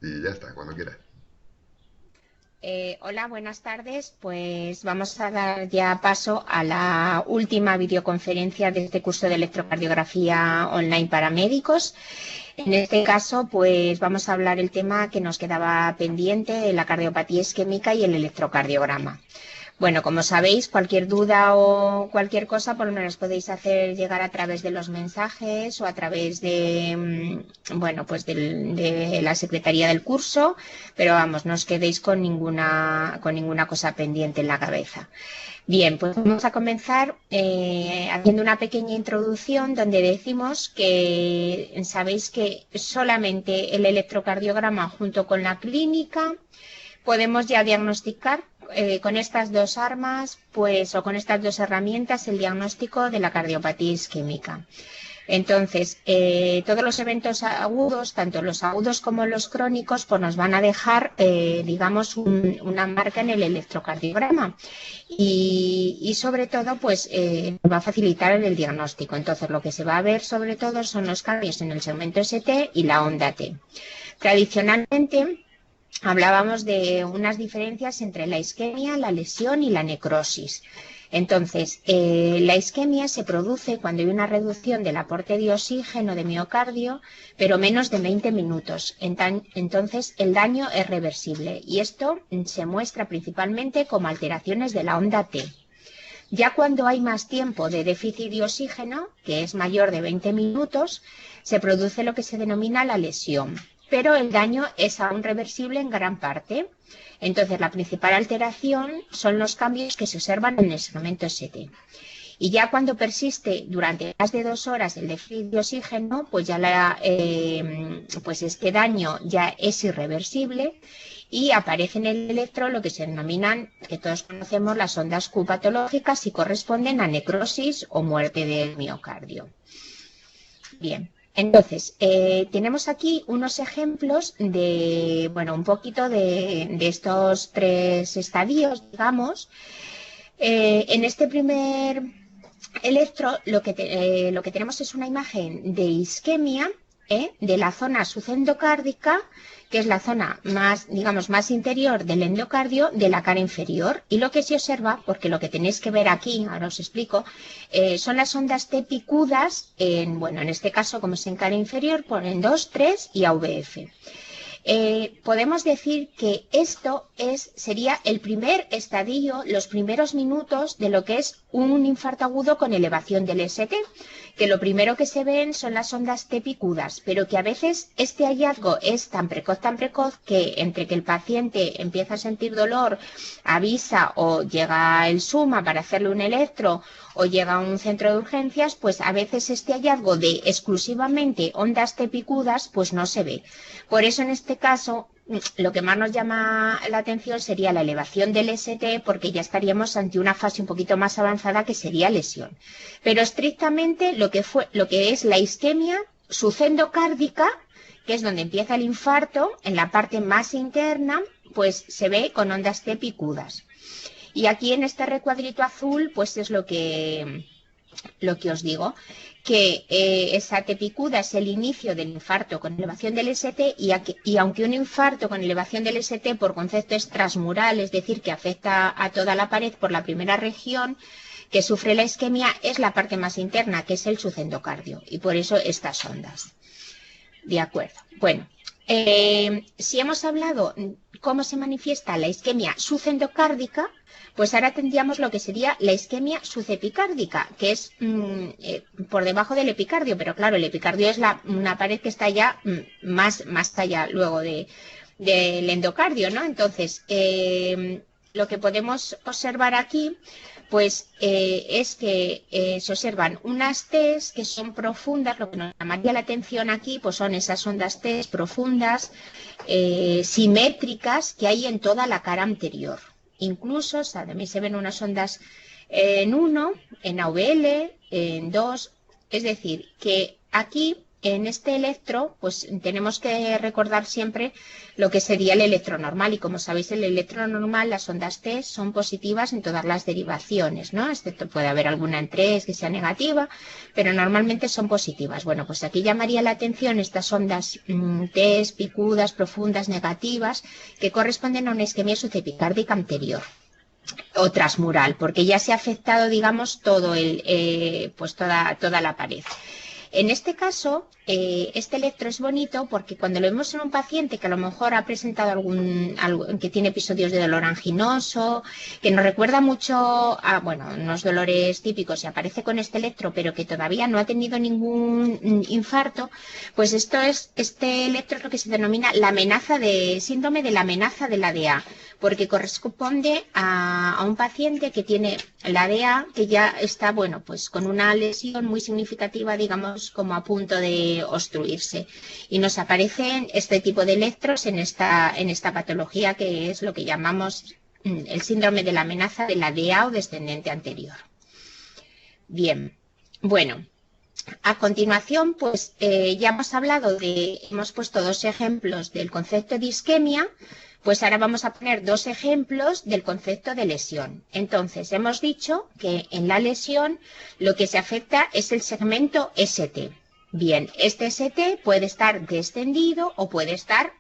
Y ya está, cuando quieras. Hola, buenas tardes. Pues vamos a dar ya paso a la última videoconferencia de este curso de electrocardiografía online para médicos. En este caso, pues vamos a hablar el tema que nos quedaba pendiente de la cardiopatía isquémica y el electrocardiograma. Bueno, como sabéis, cualquier duda o cualquier cosa, por lo menos podéis hacer llegar a través de los mensajes o a través de, bueno, pues de la secretaría del curso, pero vamos, no os quedéis con ninguna cosa pendiente en la cabeza. Bien, pues vamos a comenzar haciendo una pequeña introducción donde decimos que sabéis que solamente el electrocardiograma junto con la clínica podemos ya diagnosticar con estas dos armas, pues, o con estas dos herramientas, el diagnóstico de la cardiopatía isquémica. Entonces, todos los eventos agudos, tanto los agudos como los crónicos, pues nos van a dejar, digamos, una marca en el electrocardiograma y sobre todo, pues, nos va a facilitar en el diagnóstico. Entonces, lo que se va a ver sobre todo son los cambios en el segmento ST y la onda T. Tradicionalmente, hablábamos de unas diferencias entre la isquemia, la lesión y la necrosis. Entonces, la isquemia se produce cuando hay una reducción del aporte de oxígeno de miocardio, pero menos de 20 minutos. Entonces, el daño es reversible y esto se muestra principalmente como alteraciones de la onda T. Ya cuando hay más tiempo de déficit de oxígeno, que es mayor de 20 minutos, se produce lo que se denomina la lesión, pero el daño es aún reversible en gran parte. Entonces, la principal alteración son los cambios que se observan en el segmento ST. Y ya cuando persiste durante más de 2 horas el déficit de oxígeno, pues ya pues este daño ya es irreversible y aparece en el electro lo que se denominan, que todos conocemos, las ondas Q patológicas y corresponden a necrosis o muerte del miocardio. Bien, entonces, tenemos aquí unos ejemplos de, bueno, un poquito de estos tres estadios, digamos. En este primer electro, lo que tenemos es una imagen de isquemia, de la zona subendocárdica, que es la zona más, digamos, más interior del endocardio de la cara inferior. Y lo que se observa, porque lo que tenéis que ver aquí, ahora os explico, son las ondas T picudas, bueno, en este caso, como es en cara inferior, ponen 2, 3 y AVF. Podemos decir que esto sería el primer estadio, los primeros minutos de lo que es un infarto agudo con elevación del ST, que lo primero que se ven son las ondas T picudas, pero que a veces este hallazgo es tan precoz, que entre que el paciente empieza a sentir dolor, avisa o llega el SUMA para hacerle un electro o llega a un centro de urgencias, pues a veces este hallazgo de exclusivamente ondas T picudas pues no se ve. Por eso en este caso lo que más nos llama la atención sería la elevación del ST, porque ya estaríamos ante una fase un poquito más avanzada que sería lesión. Pero estrictamente lo que es la isquemia sucendocárdica, que es donde empieza el infarto, en la parte más interna, pues se ve con ondas T picudas. Y aquí en este recuadrito azul, pues es lo que os digo, que esa tepicuda es el inicio del infarto con elevación del ST y aunque un infarto con elevación del ST por concepto es transmural, es decir, que afecta a toda la pared por la primera región que sufre la isquemia, es la parte más interna, que es el sucendocardio, y por eso estas ondas. De acuerdo. Bueno, si hemos hablado cómo se manifiesta la isquemia sucendocárdica, pues ahora tendríamos lo que sería la isquemia sucepicárdica, que es por debajo del epicardio, pero claro, el epicardio es una pared que está ya más allá luego del endocardio, ¿no? Entonces, lo que podemos observar aquí pues es que se observan unas T's que son profundas. Lo que nos llamaría la atención aquí pues son esas ondas T's profundas, simétricas, que hay en toda la cara anterior. Incluso, o sea, también se ven unas ondas en 1, en AVL, en 2, es decir, que aquí en este electro, pues tenemos que recordar siempre lo que sería el electro normal. Y como sabéis, el electro normal, las ondas T son positivas en todas las derivaciones, ¿no? Excepto puede haber alguna en 3 que sea negativa, pero normalmente son positivas. Bueno, pues aquí llamaría la atención estas ondas T, picudas, profundas, negativas, que corresponden a una isquemia sucepicárdica anterior o transmural, porque ya se ha afectado, digamos, todo pues toda la pared. En este caso, este electro es bonito porque cuando lo vemos en un paciente que a lo mejor ha presentado que tiene episodios de dolor anginoso, que nos recuerda mucho a, bueno, unos dolores típicos y aparece con este electro, pero que todavía no ha tenido ningún infarto, pues este electro es lo que se denomina síndrome de la amenaza de la DA, porque corresponde a un paciente que tiene la DA que ya está, bueno, pues con una lesión muy significativa, digamos, como a punto de obstruirse. Y nos aparecen este tipo de electros en esta patología, que es lo que llamamos el síndrome de la amenaza de la DA o descendente anterior. Bien, bueno. A continuación, pues ya hemos puesto 2 ejemplos del concepto de isquemia, pues ahora vamos a poner 2 ejemplos del concepto de lesión. Entonces, hemos dicho que en la lesión lo que se afecta es el segmento ST. Bien, este ST puede estar descendido o puede estar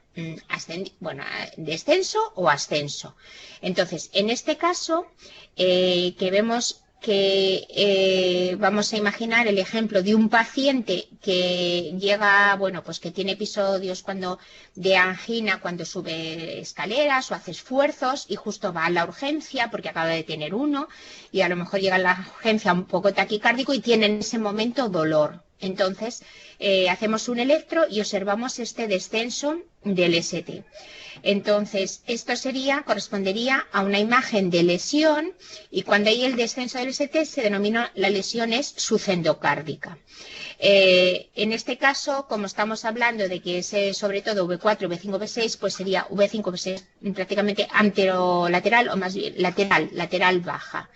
descenso o ascenso. Entonces, en este caso, que vemos que vamos a imaginar el ejemplo de un paciente que llega, bueno, pues que tiene episodios de angina cuando sube escaleras o hace esfuerzos y justo va a la urgencia porque acaba de tener uno y a lo mejor llega a la urgencia un poco taquicárdico y tiene en ese momento dolor. Entonces, hacemos un electro y observamos este descenso del ST. Entonces, esto correspondería a una imagen de lesión y cuando hay el descenso del ST se denomina la lesión es sucendocárdica. En este caso, como estamos hablando de que es sobre todo V4, V5, V6, pues sería V5, V6 prácticamente anterolateral o más bien lateral baja.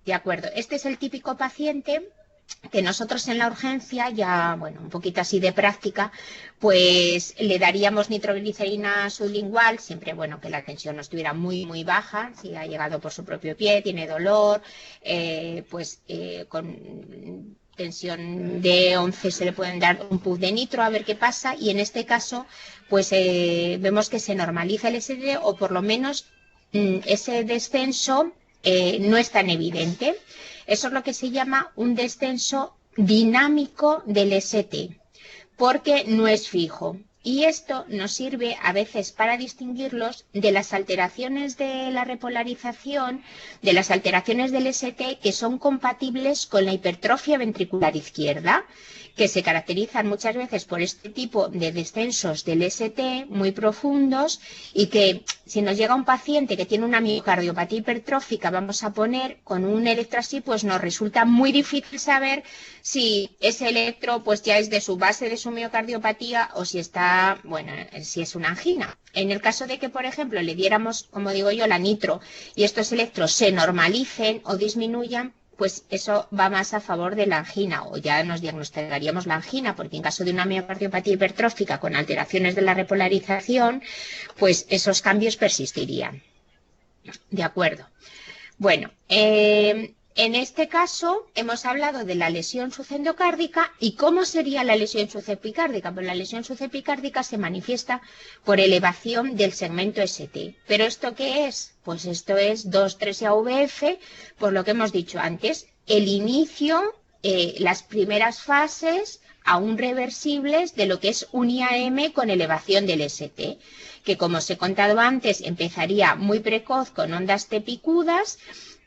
De acuerdo, este es el típico paciente que nosotros en la urgencia, ya, bueno, un poquito así de práctica, pues le daríamos nitroglicerina sublingual, siempre, bueno, que la tensión no estuviera muy, muy baja, si ha llegado por su propio pie, tiene dolor, con tensión de 11 se le pueden dar un puff de nitro a ver qué pasa y en este caso, pues vemos que se normaliza el ST o por lo menos ese descenso no es tan evidente. Eso es lo que se llama un descenso dinámico del ST, porque no es fijo. Y esto nos sirve a veces para distinguirlos de las alteraciones de la repolarización, de las alteraciones del ST que son compatibles con la hipertrofia ventricular izquierda, que se caracterizan muchas veces por este tipo de descensos del ST muy profundos y que si nos llega un paciente que tiene una miocardiopatía hipertrófica, vamos a poner con un electro así, pues nos resulta muy difícil saber si ese electro pues ya es de su base de su miocardiopatía o si está, bueno, si es una angina. En el caso de que, por ejemplo, le diéramos, como digo yo, la nitro y estos electros se normalicen o disminuyan, pues eso va más a favor de la angina o ya nos diagnosticaríamos la angina, porque en caso de una miocardiopatía hipertrófica con alteraciones de la repolarización, pues esos cambios persistirían. De acuerdo. Bueno, en este caso hemos hablado de la lesión sucendocárdica y cómo sería la lesión sucepicárdica. Pues la lesión sucepicárdica se manifiesta por elevación del segmento ST. ¿Pero esto qué es? Pues esto es 2,3-AVF, por lo que hemos dicho antes, el inicio, las primeras fases aún reversibles de lo que es un IAM con elevación del ST, que como os he contado antes empezaría muy precoz con ondas T picudas,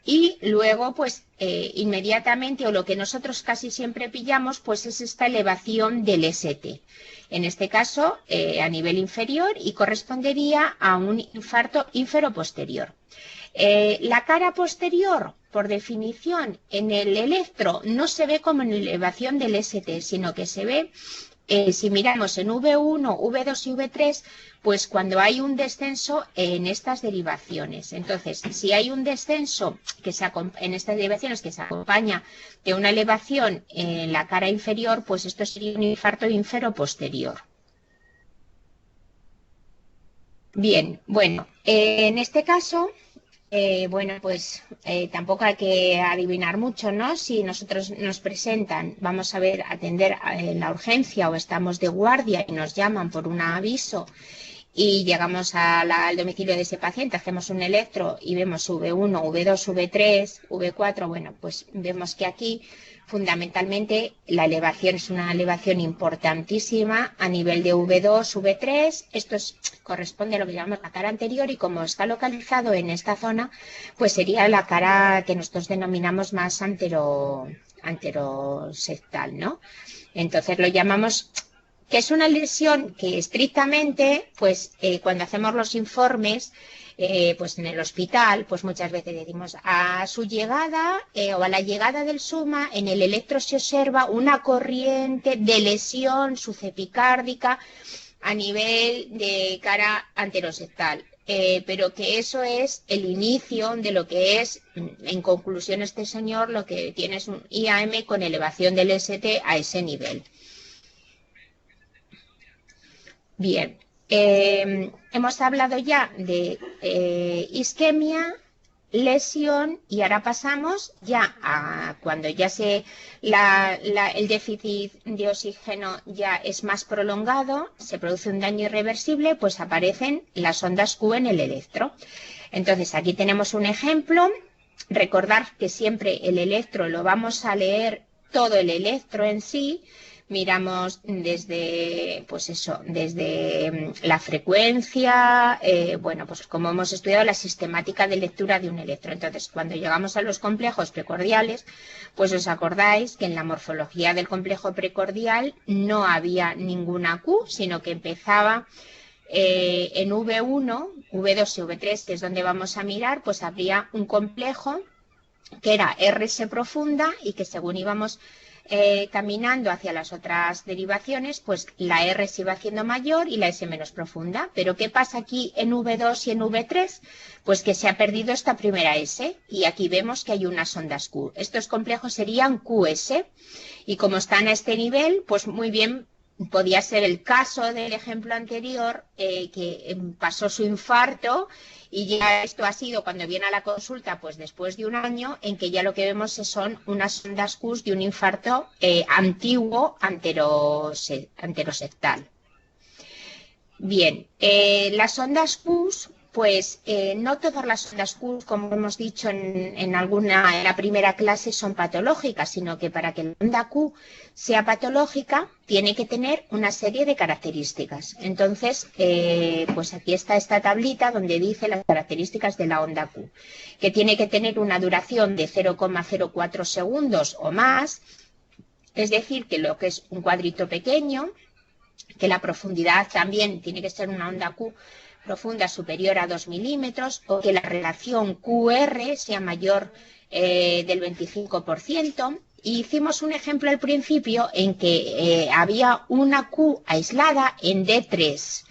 y luego, pues, inmediatamente, o lo que nosotros casi siempre pillamos, pues es esta elevación del ST. En este caso, a nivel inferior y correspondería a un infarto inferoposterior. La cara posterior, por definición, en el electro no se ve como en elevación del ST, sino que se ve si miramos en V1, V2 y V3, pues cuando hay un descenso en estas derivaciones. Entonces, si hay un descenso en estas derivaciones que se acompaña de una elevación en la cara inferior, pues esto sería un infarto inferoposterior. Bien, bueno, en este caso, bueno, pues tampoco hay que adivinar mucho, ¿no? Si nosotros nos presentan, vamos a ver, atender en la urgencia o estamos de guardia y nos llaman por un aviso y llegamos al domicilio de ese paciente, hacemos un electro y vemos V1, V2, V3, V4, bueno, pues vemos que aquí fundamentalmente la elevación es una elevación importantísima a nivel de V2, V3, esto corresponde a lo que llamamos la cara anterior y como está localizado en esta zona, pues sería la cara que nosotros denominamos más anterosectal, ¿no? Entonces lo llamamos que es una lesión que estrictamente, pues cuando hacemos los informes, pues en el hospital, pues muchas veces decimos a su llegada o a la llegada del SUMA, en el electro se observa una corriente de lesión sucepicárdica a nivel de cara anterosectal. Pero que eso es el inicio de lo que es, en conclusión, este señor lo que tiene es un IAM con elevación del ST a ese nivel. Bien, hemos hablado ya de isquemia, lesión y ahora pasamos ya a cuando ya el déficit de oxígeno ya es más prolongado, se produce un daño irreversible, pues aparecen las ondas Q en el electro. Entonces aquí tenemos un ejemplo, recordar que siempre el electro lo vamos a leer todo el electro en sí. Miramos desde, pues eso, desde la frecuencia, bueno, pues como hemos estudiado la sistemática de lectura de un electro. Entonces, cuando llegamos a los complejos precordiales, pues os acordáis que en la morfología del complejo precordial no había ninguna Q, sino que empezaba en V1, V2 y V3, que es donde vamos a mirar, pues habría un complejo que era RS profunda y que según íbamos caminando hacia las otras derivaciones, pues la R se iba haciendo mayor y la S menos profunda. Pero ¿qué pasa aquí en V2 y en V3? Pues que se ha perdido esta primera S y aquí vemos que hay unas ondas Q. Estos complejos serían QS y como están a este nivel, pues muy bien podía ser el caso del ejemplo anterior que pasó su infarto y ya esto ha sido cuando viene a la consulta, pues después de un año, en que ya lo que vemos son unas ondas Q de un infarto antiguo anterosectal. Bien, las ondas Q, pues no todas las ondas Q, como hemos dicho en la primera clase, son patológicas, sino que para que la onda Q sea patológica tiene que tener una serie de características. Entonces, pues aquí está esta tablita donde dice las características de la onda Q, que tiene que tener una duración de 0,04 segundos o más, es decir, que lo que es un cuadrito pequeño, que la profundidad también tiene que ser una onda Q profunda superior a 2 milímetros o que la relación QR sea mayor del 25%. Y hicimos un ejemplo al principio en que había una Q aislada en D3.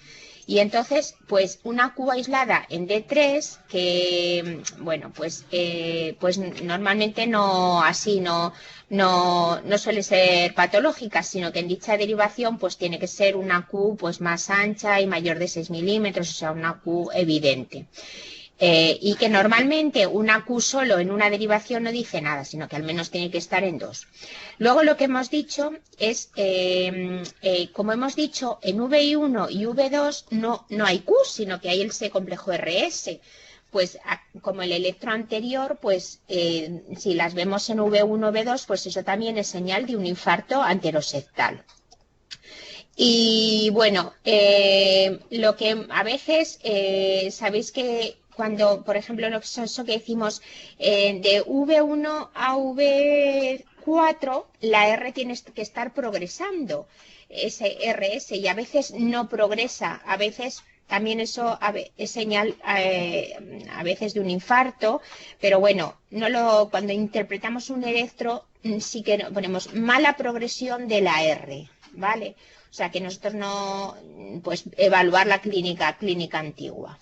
Y entonces, pues una Q aislada en D3 que, bueno, pues normalmente no suele ser patológica, sino que en dicha derivación pues tiene que ser una Q pues más ancha y mayor de 6 milímetros, o sea, una Q evidente. Y que normalmente una Q solo en una derivación no dice nada, sino que al menos tiene que estar en 2. Luego lo que hemos dicho es, como hemos dicho, en V1 y V2 no hay Q, sino que hay ese complejo RS. Pues como el electro anterior, pues si las vemos en V1, V2, pues eso también es señal de un infarto anterosectal. Y bueno, lo que a veces, sabéis que cuando, por ejemplo, eso que decimos de V1 a V4, la R tiene que estar progresando, ese RS, y a veces no progresa, a veces también eso es señal a veces de un infarto, pero bueno, cuando interpretamos un electro sí que ponemos mala progresión de la R. ¿vale? O sea, que nosotros no, pues evaluar la clínica antigua.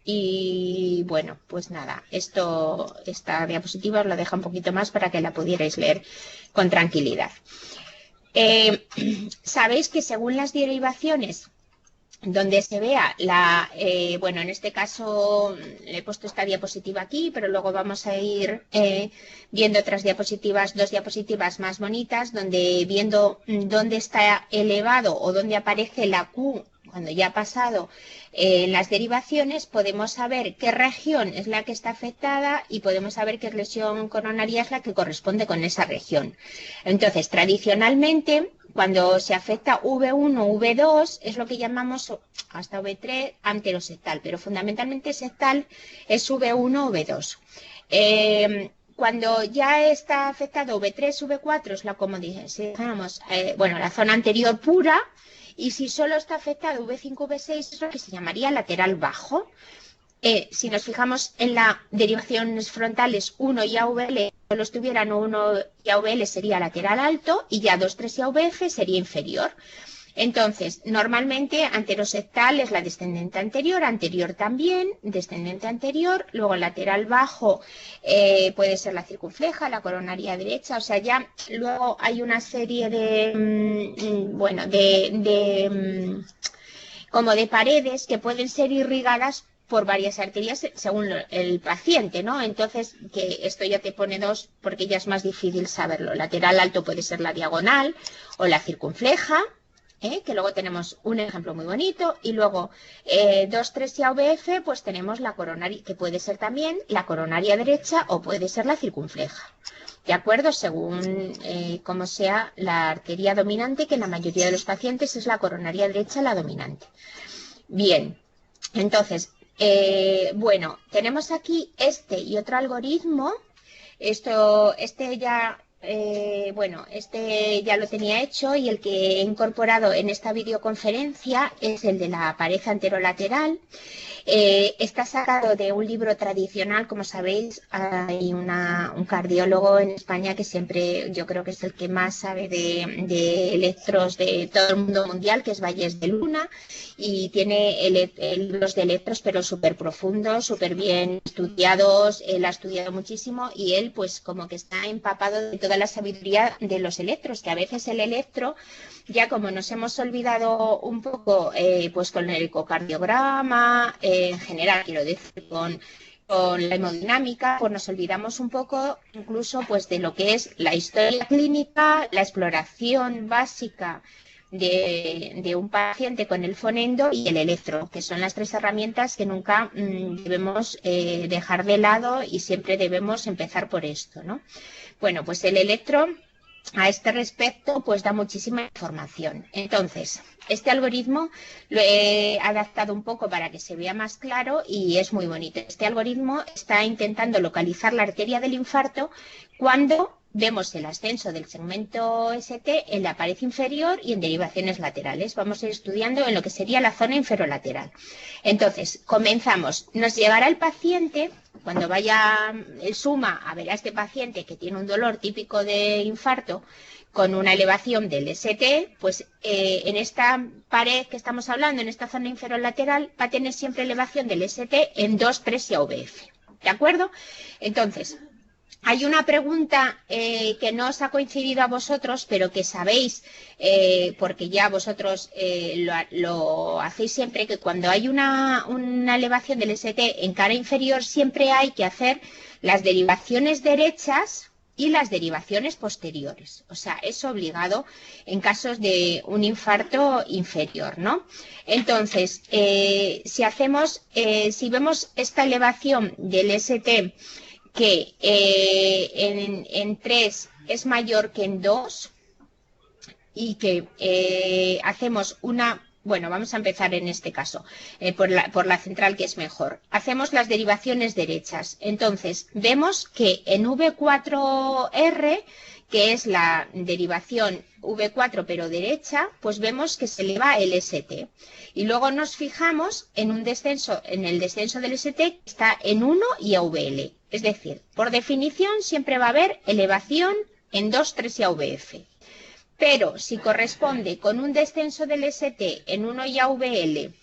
Y bueno, pues nada, esta diapositiva os la dejo un poquito más para que la pudierais leer con tranquilidad. Sabéis que según las derivaciones donde se vea bueno, en este caso le he puesto esta diapositiva aquí, pero luego vamos a ir viendo otras diapositivas, 2 diapositivas más bonitas, donde viendo dónde está elevado o dónde aparece la Q, cuando ya ha pasado en las derivaciones, podemos saber qué región es la que está afectada y podemos saber qué lesión coronaria es la que corresponde con esa región. Entonces, tradicionalmente, cuando se afecta V1 o V2, es lo que llamamos hasta V3 anterosectal, pero fundamentalmente sectal es V1 o V2. Cuando ya está afectado V3, V4 es como dijéramos, bueno, la zona anterior pura, y si solo está afectado V5, V6 es lo que se llamaría lateral bajo. Si nos fijamos en las derivaciones frontales 1 y AVL, solo estuvieran 1 y AVL sería lateral alto y ya 2, 3 y AVF sería inferior. Entonces, normalmente anterosectal es la descendente anterior también, descendente anterior, luego lateral bajo puede ser la circunfleja, la coronaria derecha, o sea, ya luego hay una serie de, bueno, como de paredes que pueden ser irrigadas por varias arterias según el paciente, ¿no? Entonces, que esto ya te pone 2 porque ya es más difícil saberlo. Lateral alto puede ser la diagonal o la circunfleja, que luego tenemos un ejemplo muy bonito, y luego 2, 3 y AVF, pues tenemos la coronaria, que puede ser también la coronaria derecha o puede ser la circunfleja. ¿De acuerdo? Según cómo sea la arteria dominante, que en la mayoría de los pacientes es la coronaria derecha la dominante. Bien, entonces, bueno, tenemos aquí este y otro algoritmo. Bueno, este ya lo tenía hecho y el que he incorporado en esta videoconferencia es el de la pared anterolateral. Está sacado de un libro tradicional, como sabéis, hay un cardiólogo en España que siempre, yo creo que es el que más sabe de electros de todo el mundo mundial, que es Valles de Luna, y tiene libros de electros, pero súper profundos, súper bien estudiados. Él ha estudiado muchísimo y él, pues, como que está empapado de toda la sabiduría de los electros, que a veces el electro, ya como nos hemos olvidado un poco, pues con el ecocardiograma, en general, quiero decir, con la hemodinámica, pues nos olvidamos un poco incluso pues de lo que es la historia clínica, la exploración básica de un paciente con el fonendo y el electro, que son las 3 herramientas que nunca debemos dejar de lado y siempre debemos empezar por esto, ¿no? Bueno, pues el electro a este respecto pues da muchísima información. Entonces, este algoritmo lo he adaptado un poco para que se vea más claro y es muy bonito. Este algoritmo está intentando localizar la arteria del infarto cuando vemos el ascenso del segmento ST en la pared inferior y en derivaciones laterales. Vamos a ir estudiando en lo que sería la zona inferolateral. Entonces, comenzamos. Nos llegará el paciente, cuando vaya el suma a ver a este paciente que tiene un dolor típico de infarto con una elevación del ST, pues en esta pared que estamos hablando, en esta zona inferolateral, va a tener siempre elevación del ST en 2, 3 y AVF. ¿De acuerdo? Entonces, hay una pregunta que no os ha coincidido a vosotros, pero que sabéis, porque ya vosotros lo hacéis siempre, que cuando hay una elevación del ST en cara inferior, siempre hay que hacer las derivaciones derechas y las derivaciones posteriores. O sea, es obligado en casos de un infarto inferior, ¿no? Entonces, si vemos esta elevación del ST que en 3 es mayor que en 2 y que hacemos una, bueno, vamos a empezar en este caso, por la central, que es mejor. Hacemos las derivaciones derechas. Entonces, vemos que en V4R, que es la derivación V4 pero derecha, pues vemos que se eleva el ST. Y luego nos fijamos en el descenso del ST, que está en 1 y AVL. Es decir, por definición siempre va a haber elevación en 2, 3 y AVF. Pero si corresponde con un descenso del ST en 1 y AVL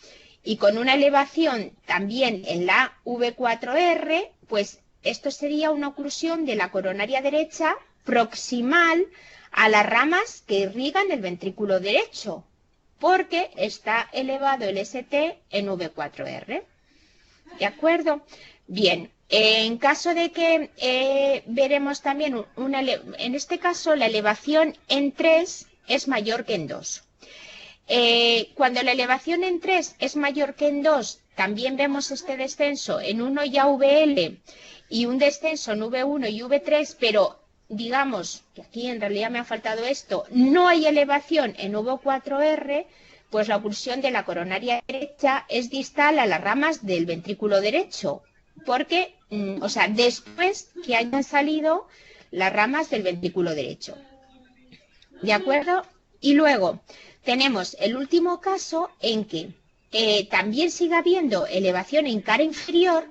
y con una elevación también en la V4R, pues esto sería una oclusión de la coronaria derecha proximal a las ramas que irrigan el ventrículo derecho, porque está elevado el ST en V4R. ¿De acuerdo? Bien, en caso de que veremos también, en este caso la elevación en 3 es mayor que en 2. Cuando la elevación en 3 es mayor que en 2, también vemos este descenso en 1 y AVL y un descenso en V1 y V3, pero digamos que aquí en realidad me ha faltado esto, no hay elevación en V4R, pues la oclusión de la coronaria derecha es distal a las ramas del ventrículo derecho, porque, o sea, después que hayan salido las ramas del ventrículo derecho. ¿De acuerdo? Y luego tenemos el último caso en que también sigue habiendo elevación en cara inferior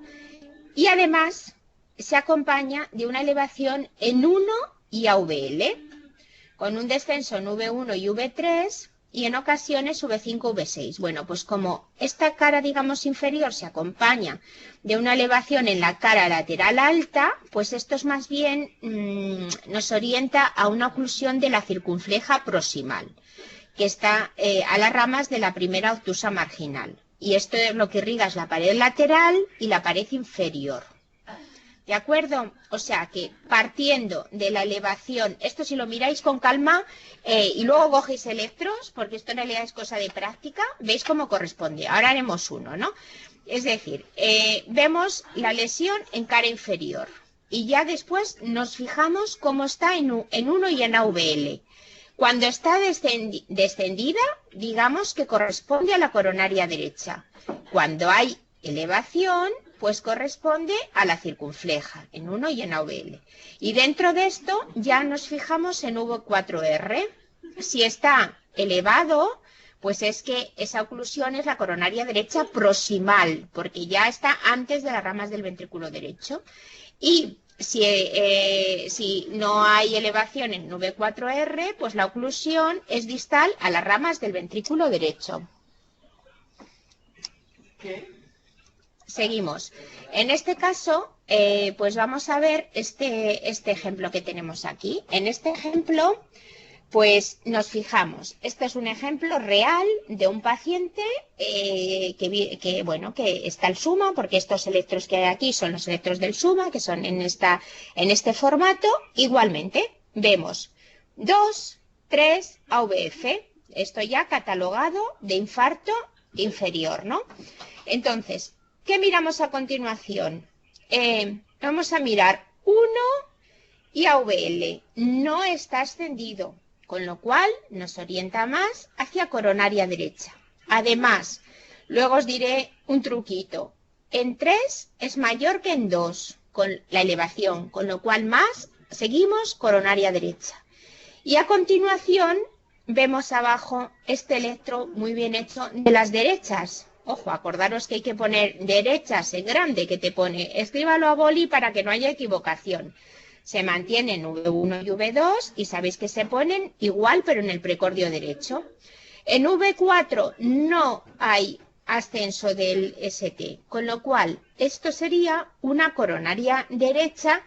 y además se acompaña de una elevación en 1 y AVL, con un descenso en V1 y V3 y en ocasiones V5, V6. Bueno, pues como esta cara, digamos, inferior se acompaña de una elevación en la cara lateral alta, pues esto es más bien, nos orienta a una oclusión de la circunfleja proximal, que está a las ramas de la primera obtusa marginal. Y esto es lo que irriga es la pared lateral y la pared inferior. ¿De acuerdo? O sea que partiendo de la elevación, esto si lo miráis con calma y luego cogéis electros, porque esto en realidad es cosa de práctica, veis cómo corresponde. Ahora haremos uno, ¿no? Es decir, vemos la lesión en cara inferior y ya después nos fijamos cómo está en 1 y en AVL. Cuando está descendida, digamos que corresponde a la coronaria derecha. Cuando hay elevación, pues corresponde a la circunfleja, en 1 y en AVL. Y dentro de esto ya nos fijamos en V4R. Si está elevado, pues es que esa oclusión es la coronaria derecha proximal, porque ya está antes de las ramas del ventrículo derecho. Y si no hay elevación en V4R, pues la oclusión es distal a las ramas del ventrículo derecho. ¿Qué? Seguimos. En este caso, pues vamos a ver este ejemplo que tenemos aquí. En este ejemplo, pues nos fijamos. Este es un ejemplo real de un paciente que está el SUMA, porque estos electros que hay aquí son los electros del SUMA, que son en este formato. Igualmente, vemos 2, 3 AVF. Esto ya catalogado de infarto inferior, ¿no? Entonces, ¿qué miramos a continuación? Vamos a mirar 1 y AVL. No está ascendido, con lo cual nos orienta más hacia coronaria derecha. Además, luego os diré un truquito. En 3 es mayor que en 2 con la elevación, con lo cual más seguimos coronaria derecha. Y a continuación vemos abajo este electro muy bien hecho de las derechas. Ojo, acordaros que hay que poner derechas en grande, que te pone, escríbalo a boli para que no haya equivocación. Se mantienen V1 y V2 y sabéis que se ponen igual pero en el precordio derecho. En V4 no hay ascenso del ST, con lo cual esto sería una coronaria derecha,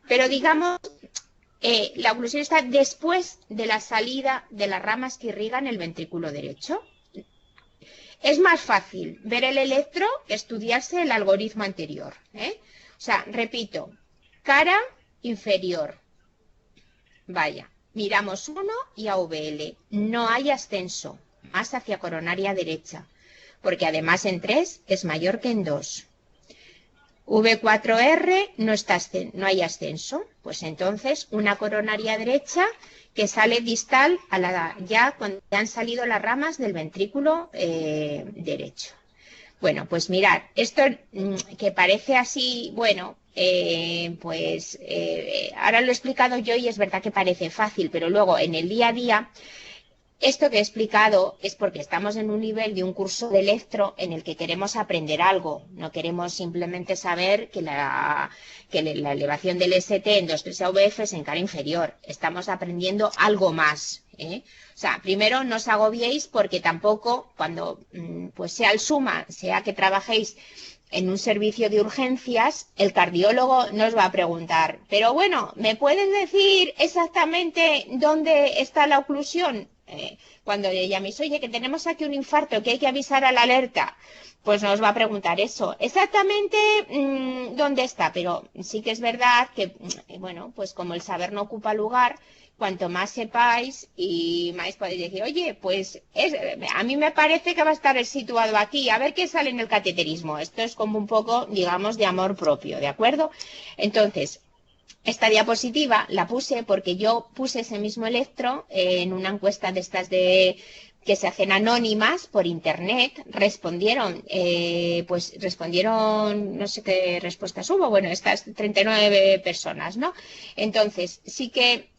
pero digamos, la oclusión está después de la salida de las ramas que irrigan el ventrículo derecho. Es más fácil ver el electro que estudiarse el algoritmo anterior, ¿eh? O sea, repito, cara inferior. Vaya, miramos 1 y AVL. No hay ascenso, más hacia coronaria derecha, porque además en 3 es mayor que en 2. V4R no hay ascenso, pues entonces una coronaria derecha que sale distal a ya cuando han salido las ramas del ventrículo derecho. Bueno, pues mirad, esto que parece así, bueno, ahora lo he explicado yo y es verdad que parece fácil, pero luego en el día a día Esto que he explicado es porque estamos en un nivel de un curso de electro en el que queremos aprender algo. No queremos simplemente saber que la elevación del ST en 2,3 AVF es en cara inferior. Estamos aprendiendo algo más, ¿eh? O sea, primero no os agobiéis porque tampoco cuando pues sea el suma, sea que trabajéis en un servicio de urgencias, el cardiólogo nos va a preguntar, pero bueno, ¿me puedes decir exactamente dónde está la oclusión? Cuando le llaméis, oye, que tenemos aquí un infarto, que hay que avisar a la alerta, pues nos va a preguntar eso, exactamente dónde está, pero sí que es verdad que, bueno, pues como el saber no ocupa lugar, cuanto más sepáis y más podéis decir, oye, pues a mí me parece que va a estar situado aquí, a ver qué sale en el cateterismo. Esto es como un poco, digamos, de amor propio, ¿de acuerdo? Entonces, esta diapositiva la puse porque yo puse ese mismo electro en una encuesta de estas que se hacen anónimas por internet, respondieron, no sé qué respuestas hubo, bueno, estas 39 personas, ¿no? Entonces, sí que,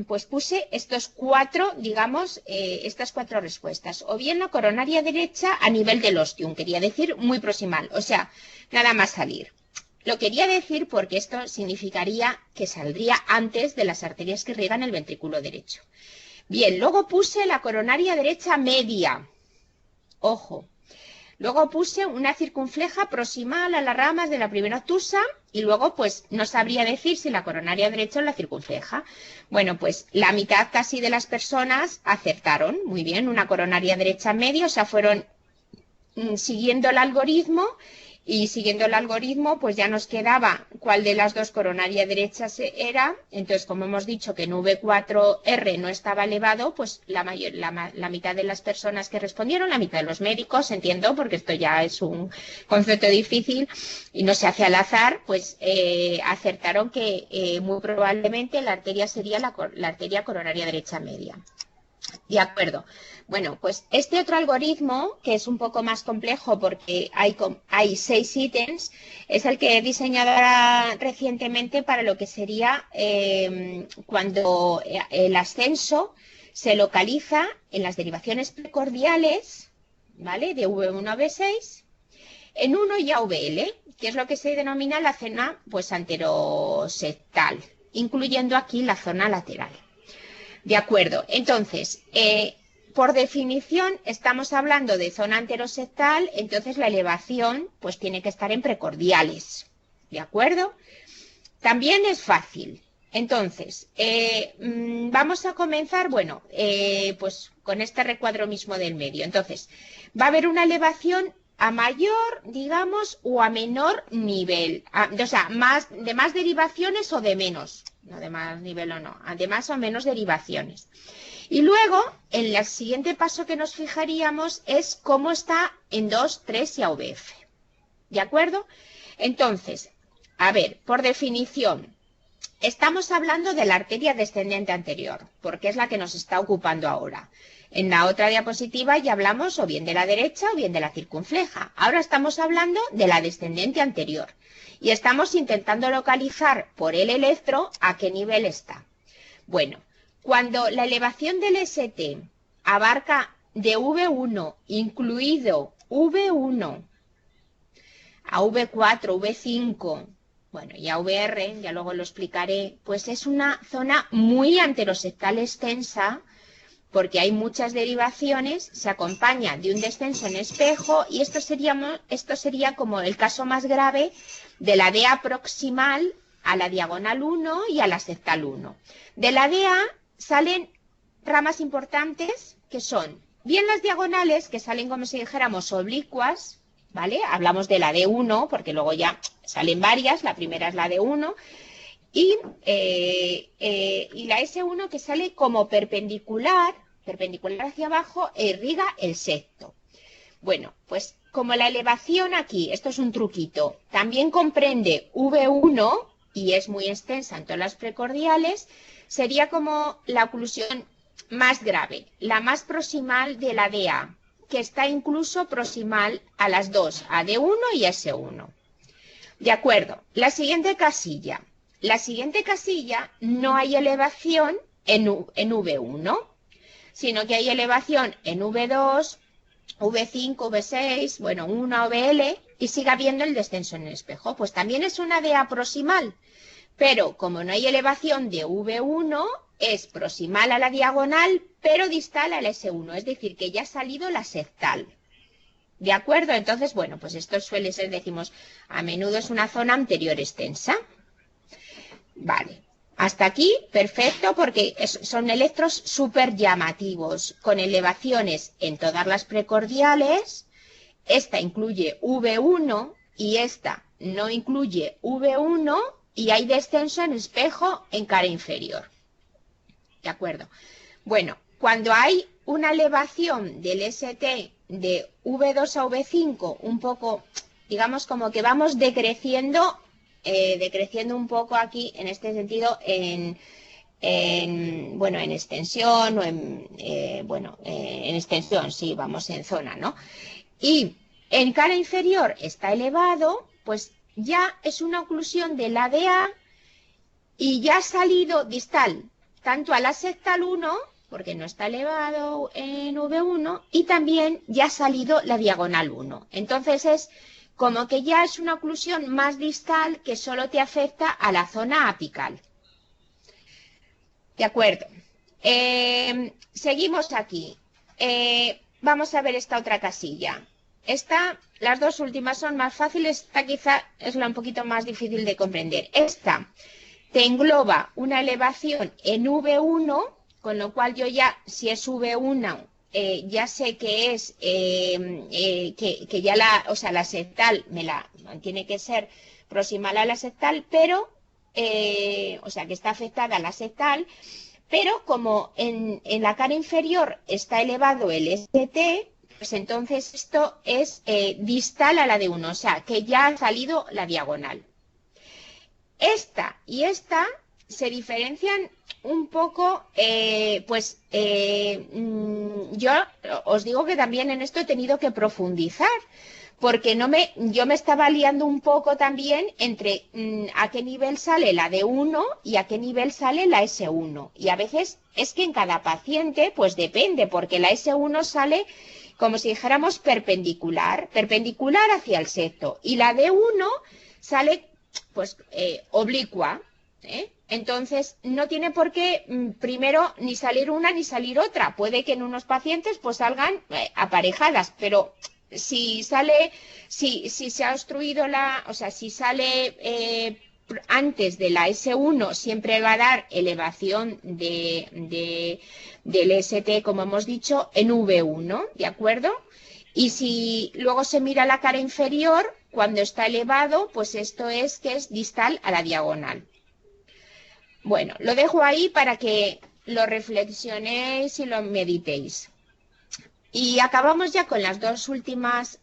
pues puse estos cuatro, digamos, estas cuatro respuestas, o bien la coronaria derecha a nivel del ostium, quería decir muy proximal, o sea, nada más salir. Lo quería decir porque esto significaría que saldría antes de las arterias que riegan el ventrículo derecho. Bien, luego puse la coronaria derecha media. Ojo. Luego puse una circunfleja proximal a las ramas de la primera obtusa y luego pues no sabría decir si la coronaria derecha o la circunfleja. Bueno, pues la mitad casi de las personas acertaron. Muy bien, una coronaria derecha media, o sea, fueron siguiendo el algoritmo. Y siguiendo el algoritmo, pues ya nos quedaba cuál de las dos coronarias derechas era. Entonces, como hemos dicho que en V4R no estaba elevado, pues la mitad de las personas que respondieron, la mitad de los médicos, entiendo, porque esto ya es un concepto difícil y no se hace al azar, pues acertaron que muy probablemente la arteria sería la arteria coronaria derecha media. De acuerdo. Bueno, pues este otro algoritmo, que es un poco más complejo porque hay 6 ítems, es el que he diseñado ahora recientemente para lo que sería cuando el ascenso se localiza en las derivaciones precordiales, ¿vale? De V1 a V6, en 1 y AVL, que es lo que se denomina la zona pues anteroseptal, incluyendo aquí la zona lateral. De acuerdo, entonces, por definición estamos hablando de zona anteroseptal, entonces la elevación pues tiene que estar en precordiales, ¿de acuerdo? También es fácil. Entonces, vamos a comenzar, bueno, pues con este recuadro mismo del medio. Entonces, va a haber una elevación a mayor, digamos, o a menor nivel, o sea, de más derivaciones o de menos. No de más nivel o no, de más o menos derivaciones. Y luego, en el siguiente paso que nos fijaríamos es cómo está en 2, 3 y AVF. ¿De acuerdo? Entonces, a ver, por definición, estamos hablando de la arteria descendente anterior, porque es la que nos está ocupando ahora. En la otra diapositiva ya hablamos o bien de la derecha o bien de la circunfleja. Ahora estamos hablando de la descendente anterior. Y estamos intentando localizar por el electro a qué nivel está. Bueno, cuando la elevación del ST abarca de V1, incluido V1, a V4, V5, bueno, y a VR, ya luego lo explicaré, pues es una zona muy anteroseptal extensa, porque hay muchas derivaciones, se acompaña de un descenso en espejo y esto sería como el caso más grave de la DA proximal a la diagonal 1 y a la septal 1. De la DA salen ramas importantes que son bien las diagonales, que salen como si dijéramos oblicuas, ¿vale? Hablamos de la D1 porque luego ya salen varias, la primera es la D1, y la S1 que sale como perpendicular hacia abajo e irriga el septo. Bueno, pues como la elevación aquí, esto es un truquito, también comprende V1 y es muy extensa en todas las precordiales, sería como la oclusión más grave, la más proximal de la DA, que está incluso proximal a las dos, a D1 y S1. De acuerdo, la siguiente casilla. La siguiente casilla no hay elevación en V1. sino que hay elevación en V2, V5, V6, bueno, una OVL, y sigue habiendo el descenso en el espejo. Pues también es una DA proximal, pero como no hay elevación de V1, es proximal a la diagonal, pero distal al S1, es decir, que ya ha salido la septal. ¿De acuerdo? Entonces, bueno, pues esto suele ser, decimos, a menudo es una zona anterior extensa. Vale. Hasta aquí, perfecto, porque son electros súper llamativos, con elevaciones en todas las precordiales. Esta incluye V1 y esta no incluye V1 y hay descenso en espejo en cara inferior. ¿De acuerdo? Bueno, cuando hay una elevación del ST de V2 a V5, un poco, digamos como que vamos decreciendo un poco aquí, en este sentido, en extensión o en extensión, sí, vamos en zona, ¿no? Y en cara inferior está elevado, pues ya es una oclusión de la DA y ya ha salido distal, tanto a la septal 1, porque no está elevado en V1, y también ya ha salido la diagonal 1. Entonces es como que ya es una oclusión más distal que solo te afecta a la zona apical. De acuerdo. Seguimos aquí. Vamos a ver esta otra casilla. Las dos últimas son más fáciles, esta quizá es la un poquito más difícil de comprender. Esta te engloba una elevación en V1, con lo cual yo ya, si es V1, ya sé que es, que ya la septal tiene que ser proximal a la septal, pero, o sea, que está afectada a la septal, pero como en la cara inferior está elevado el ST, pues entonces esto es distal a la de 1, o sea, que ya ha salido la diagonal. Esta y esta se diferencian un poco, yo os digo que también en esto he tenido que profundizar, porque yo me estaba liando un poco también entre a qué nivel sale la D1 y a qué nivel sale la S1. Y a veces es que en cada paciente, pues depende, porque la S1 sale como si dijéramos perpendicular hacia el septo, y la D1 sale pues oblicua, ¿eh? Entonces no tiene por qué primero ni salir una ni salir otra. Puede que en unos pacientes pues salgan aparejadas, pero si se ha obstruido si sale antes de la S1 siempre va a dar elevación del ST, como hemos dicho, en V1, ¿de acuerdo? Y si luego se mira la cara inferior, cuando está elevado, pues esto es que es distal a la diagonal. Bueno, lo dejo ahí para que lo reflexionéis y lo meditéis. Y acabamos ya con los dos últimos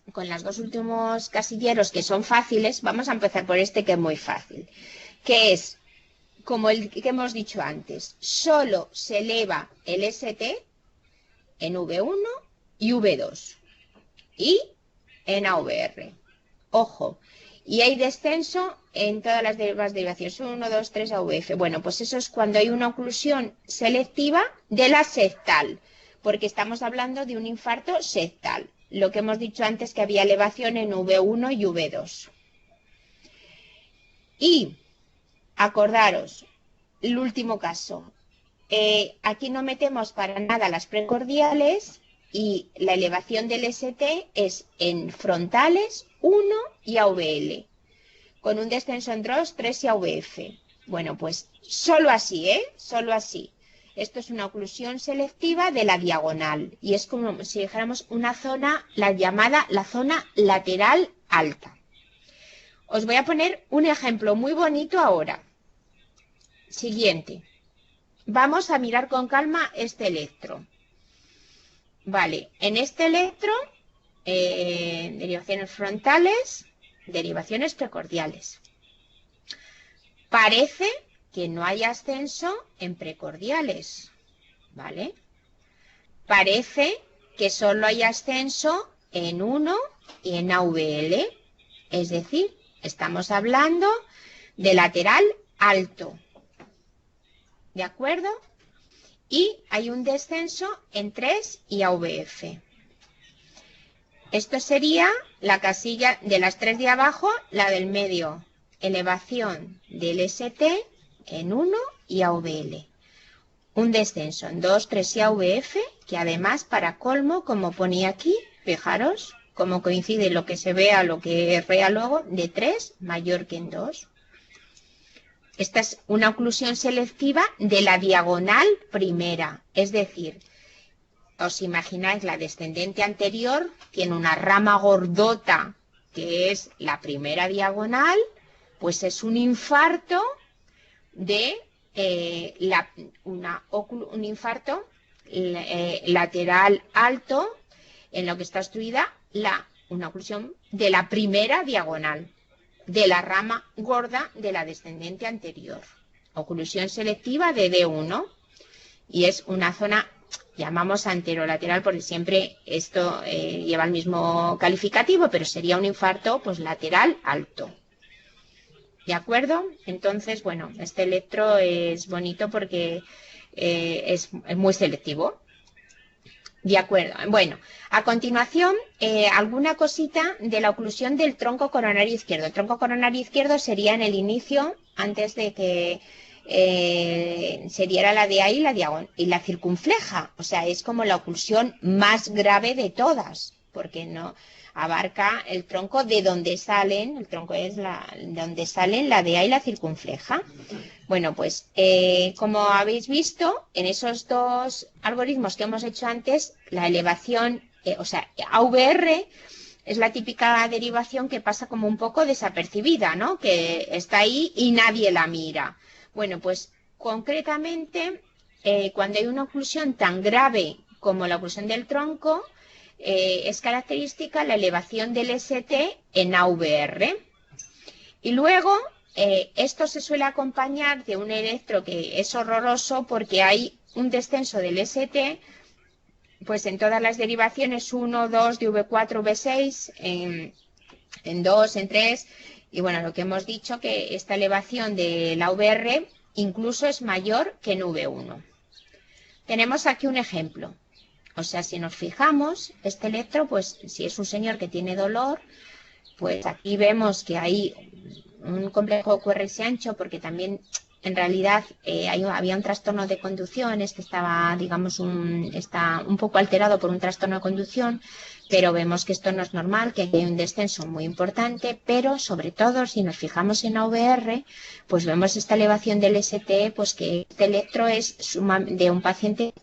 casilleros que son fáciles. Vamos a empezar por este que es muy fácil, que es, como el que hemos dicho antes, solo se eleva el ST en V1 y V2 y en AVR. Ojo, y hay descenso en todas las derivaciones 1, 2, 3 AVF. Bueno, pues eso es cuando hay una oclusión selectiva de la septal, porque estamos hablando de un infarto septal. Lo que hemos dicho antes, que había elevación en V1 y V2. Y acordaros, el último caso, aquí no metemos para nada las precordiales y la elevación del ST es en frontales 1 y AVL, con un descenso en DROS 3 y AVF. Bueno, pues solo así, solo así. Esto es una oclusión selectiva de la diagonal y es como si dijéramos una zona, la zona lateral alta. Os voy a poner un ejemplo muy bonito ahora. Siguiente. Vamos a mirar con calma este electro. Vale, en este electro, derivaciones frontales, derivaciones precordiales. Parece que no hay ascenso en precordiales, ¿vale? Parece que solo hay ascenso en 1 y en AVL, es decir, estamos hablando de lateral alto, ¿de acuerdo? y hay un descenso en 3 y AVF. Esto sería la casilla de las 3 de abajo, la del medio, elevación del ST en 1 y AVL. Un descenso en 2, 3 y AVF, que además para colmo, como ponía aquí, fijaros cómo coincide lo que se ve a lo que es real luego, de 3 mayor que en 2. Esta es una oclusión selectiva de la diagonal primera, es decir, os imagináis la descendente anterior, tiene una rama gordota que es la primera diagonal, pues es un infarto de un infarto lateral alto en lo que está obstruida una oclusión de la primera diagonal, de la rama gorda de la descendente anterior. Oclusión selectiva de D1 y es una zona, llamamos anterolateral porque siempre esto lleva el mismo calificativo, pero sería un infarto pues lateral alto. ¿De acuerdo? Entonces, bueno, este electro es bonito porque es muy selectivo. De acuerdo. Bueno, a continuación, alguna cosita de la oclusión del tronco coronario izquierdo. El tronco coronario izquierdo sería en el inicio, antes de que se diera la DA y la circunfleja. O sea, es como la oclusión más grave de todas, porque no abarca el tronco de donde salen, el tronco es donde salen la DA y la circunfleja. Bueno, pues como habéis visto, en esos dos algoritmos que hemos hecho antes, la elevación, o sea, AVR es la típica derivación que pasa como un poco desapercibida, ¿no? Que está ahí y nadie la mira. Bueno, pues concretamente, cuando hay una oclusión tan grave como la oclusión del tronco, es característica la elevación del ST en AVR. Y luego, esto se suele acompañar de un electro que es horroroso porque hay un descenso del ST, pues en todas las derivaciones 1, 2, de V4, V6, en 2, en 3, y bueno, lo que hemos dicho que esta elevación de la AVR incluso es mayor que en V1. Tenemos aquí un ejemplo. O sea, si nos fijamos, este electro, pues si es un señor que tiene dolor, pues aquí vemos que hay un complejo QRS ancho, porque también en realidad había un trastorno de conducción, estaba, digamos, está un poco alterado por un trastorno de conducción, pero vemos que esto no es normal, que hay un descenso muy importante, pero sobre todo si nos fijamos en AVR, pues vemos esta elevación del ST, pues que este electro es de un paciente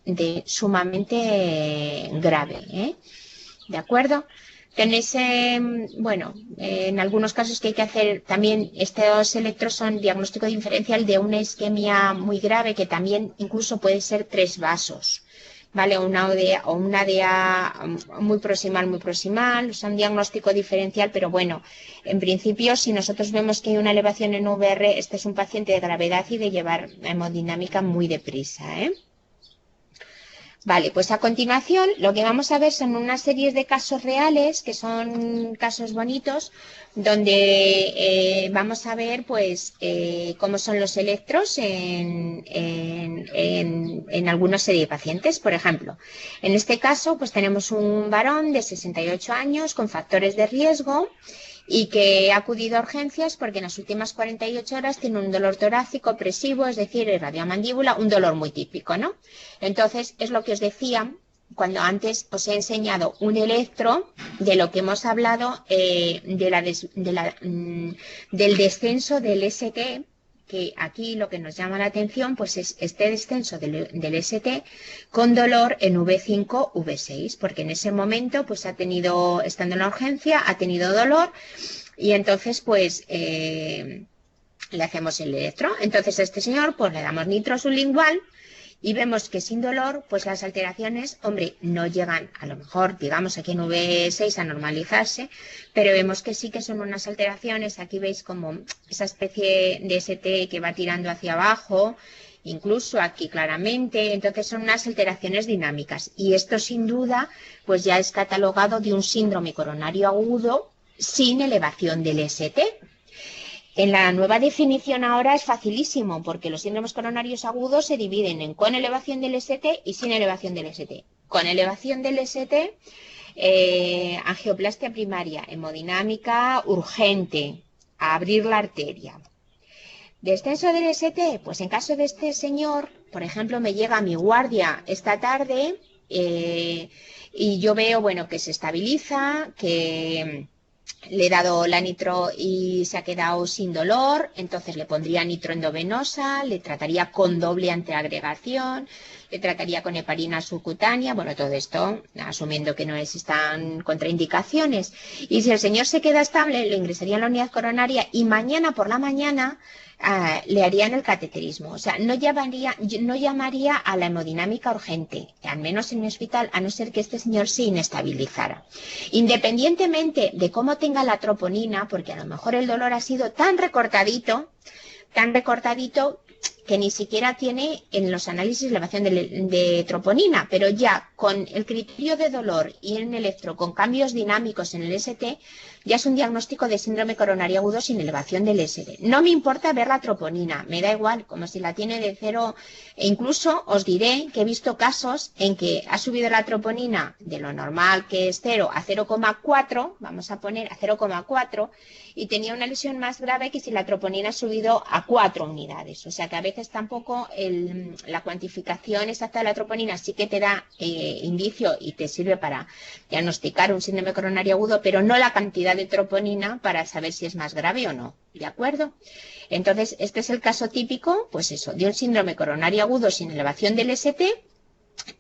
sumamente grave, ¿de acuerdo? Tenéis, bueno, en algunos casos que hay que hacer también, estos electros son diagnóstico diferencial de una isquemia muy grave que también incluso puede ser 3 vasos, ¿vale? O una DA muy proximal, son diagnóstico diferencial, pero bueno, en principio si nosotros vemos que hay una elevación en VR, este es un paciente de gravedad y de llevar hemodinámica muy deprisa, ¿eh? Vale, pues a continuación lo que vamos a ver son una serie de casos reales, que son casos bonitos, donde vamos a ver pues cómo son los electros en alguna serie de pacientes. Por ejemplo, en este caso pues tenemos un varón de 68 años con factores de riesgo y que ha acudido a urgencias porque en las últimas 48 horas tiene un dolor torácico opresivo, es decir, irradiomandíbula, un dolor muy típico, ¿no? Entonces, es lo que os decía cuando antes os he enseñado un electro de lo que hemos hablado del descenso del ST, que aquí lo que nos llama la atención pues es este descenso del ST con dolor en V5, V6, porque en ese momento pues estando en la urgencia, ha tenido dolor y entonces pues le hacemos el electro. Entonces a este señor pues le damos nitro sublingual y vemos que sin dolor pues las alteraciones, hombre, no llegan a lo mejor, digamos aquí en V6 a normalizarse, pero vemos que sí que son unas alteraciones, aquí veis como esa especie de ST que va tirando hacia abajo, incluso aquí claramente, entonces son unas alteraciones dinámicas y esto sin duda pues ya es catalogado de un síndrome coronario agudo sin elevación del ST. En la nueva definición ahora es facilísimo, porque los síndromes coronarios agudos se dividen en con elevación del ST y sin elevación del ST. Con elevación del ST, angioplastia primaria, hemodinámica urgente, a abrir la arteria. Descenso del ST, pues en caso de este señor, por ejemplo, me llega a mi guardia esta tarde y yo veo, bueno, que se estabiliza, que le he dado la nitro y se ha quedado sin dolor, entonces le pondría nitro endovenosa, le trataría con doble antiagregación, le trataría con heparina subcutánea, bueno, todo esto asumiendo que no existan contraindicaciones. Y si el señor se queda estable, lo ingresaría en la unidad coronaria y mañana por la mañana le harían el cateterismo. O sea, no llamaría a la hemodinámica urgente, al menos en mi hospital, a no ser que este señor se inestabilizara. Independientemente de cómo tenga la troponina, porque a lo mejor el dolor ha sido tan recortadito, que ni siquiera tiene en los análisis elevación de troponina, pero ya con el criterio de dolor y en electro con cambios dinámicos en el ST, ya es un diagnóstico de síndrome coronario agudo sin elevación del ST. No me importa ver la troponina, me da igual, como si la tiene de 0, e incluso os diré que he visto casos en que ha subido la troponina de lo normal, que es 0, a 0,4, vamos a poner a 0,4, y tenía una lesión más grave que si la troponina ha subido a 4 unidades. O sea que a veces tampoco la cuantificación exacta de la troponina sí que te da indicio y te sirve para diagnosticar un síndrome coronario agudo, pero no la cantidad de troponina para saber si es más grave o no. ¿De acuerdo? Entonces, este es el caso típico, pues eso, de un síndrome coronario agudo sin elevación del ST.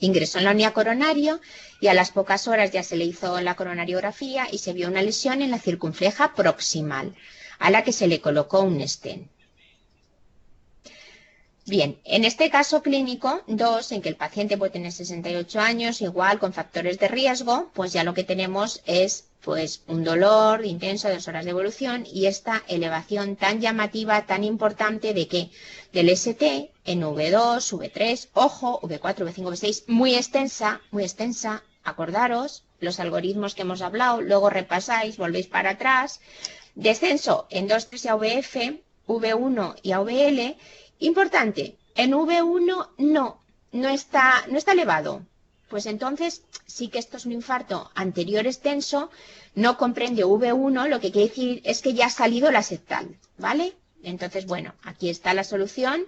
Ingresó en la unidad coronaria y a las pocas horas ya se le hizo la coronariografía y se vio una lesión en la circunfleja proximal, a la que se le colocó un stent. Bien, en este caso clínico 2, en que el paciente puede tener 68 años, igual con factores de riesgo, pues ya lo que tenemos es pues un dolor intenso de 2 horas de evolución y esta elevación tan llamativa, tan importante de que del ST en V2, V3, ojo, V4, V5, V6, muy extensa, acordaros los algoritmos que hemos hablado, luego repasáis, volvéis para atrás, descenso en 2, 3 y AVF, V1 y AVL. Importante, en V1 no está elevado. Pues entonces sí que esto es un infarto anterior extenso, no comprende V1, lo que quiere decir es que ya ha salido la septal, ¿vale? Entonces, bueno, aquí está la solución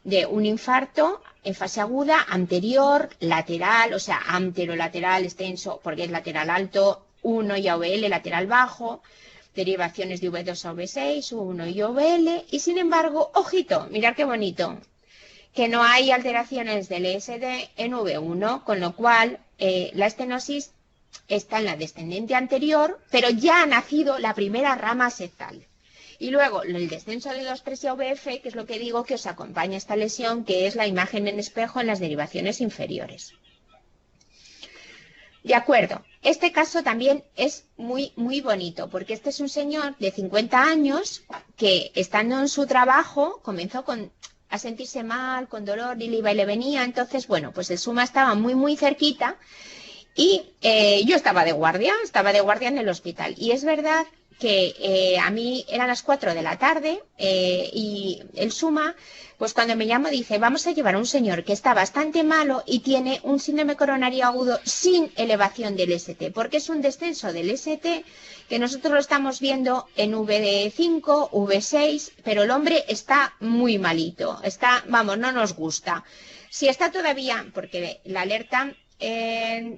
de un infarto en fase aguda, anterior, lateral, o sea, anterolateral extenso, porque es lateral alto, 1 y AVL, lateral bajo, derivaciones de V2 a V6, U1 y OVL, y sin embargo, ojito, mirad qué bonito, que no hay alteraciones del ESD en V1, con lo cual la estenosis está en la descendente anterior, pero ya ha nacido la primera rama septal. Y luego el descenso de 2, 3 y AVF, que es lo que digo que os acompaña esta lesión, que es la imagen en espejo en las derivaciones inferiores. De acuerdo, este caso también es muy bonito, porque este es un señor de 50 años que estando en su trabajo comenzó a sentirse mal, con dolor, y le iba y le venía, entonces, bueno, pues el SUMA estaba muy cerquita y yo estaba de guardia en el hospital. Y es verdad que a mí eran las 4 de la tarde y el SUMA, pues cuando me llamo dice, vamos a llevar a un señor que está bastante malo y tiene un síndrome coronario agudo sin elevación del ST, porque es un descenso del ST que nosotros lo estamos viendo en V5, V6, pero el hombre está muy malito, vamos, no nos gusta. Si está todavía, porque la alerta...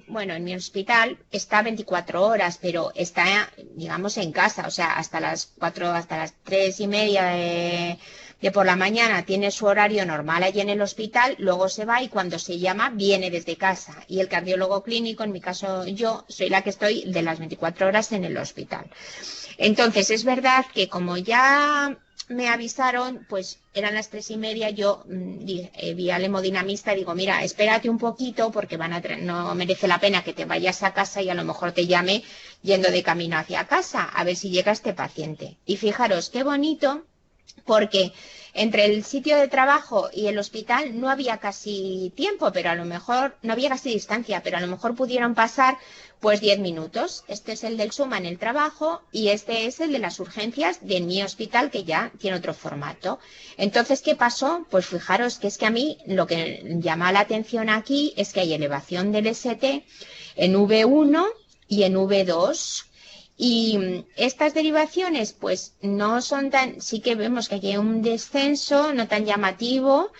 bueno, en mi hospital está 24 horas, pero está, digamos, en casa, o sea, hasta las 4, hasta las 3:30 de por la mañana tiene su horario normal allí en el hospital, luego se va y cuando se llama viene desde casa. Y el cardiólogo clínico, en mi caso yo, soy la que estoy de las 24 horas en el hospital. Entonces, es verdad que como ya... me avisaron, pues eran las 3:30, yo vi al hemodinamista y digo, mira, espérate un poquito porque no merece la pena que te vayas a casa y a lo mejor te llame yendo de camino hacia casa, a ver si llega este paciente. Y fijaros, qué bonito porque entre el sitio de trabajo y el hospital no había casi tiempo, pero a lo mejor, no había casi distancia, pero a lo mejor pudieron pasar pues 10 minutos. Este es el del Suma en el trabajo y este es el de las urgencias de mi hospital, que ya tiene otro formato. Entonces, ¿qué pasó? Pues fijaros que es que a mí lo que llama la atención aquí es que hay elevación del ST en V1 y en V2. Y estas derivaciones, pues no son tan, sí que vemos que aquí hay un descenso no tan llamativo.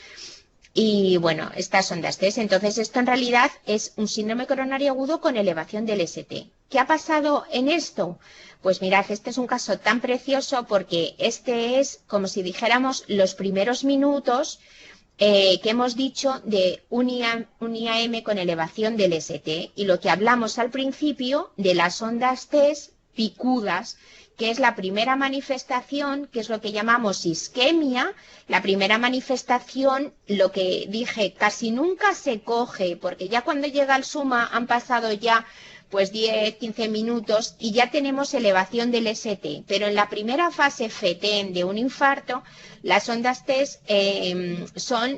Y bueno, estas son las tres. Entonces, esto en realidad es un síndrome coronario agudo con elevación del ST. ¿Qué ha pasado en esto? Pues mirad, este es un caso tan precioso porque este es como si dijéramos los primeros minutos que hemos dicho de un IAM con elevación del ST y lo que hablamos al principio de las ondas T picudas, que es la primera manifestación, que es lo que llamamos isquemia. La primera manifestación, lo que dije, casi nunca se coge, porque ya cuando llega el Suma han pasado ya pues 10, 15 minutos y ya tenemos elevación del ST. Pero en la primera fase FETEN de un infarto, las ondas T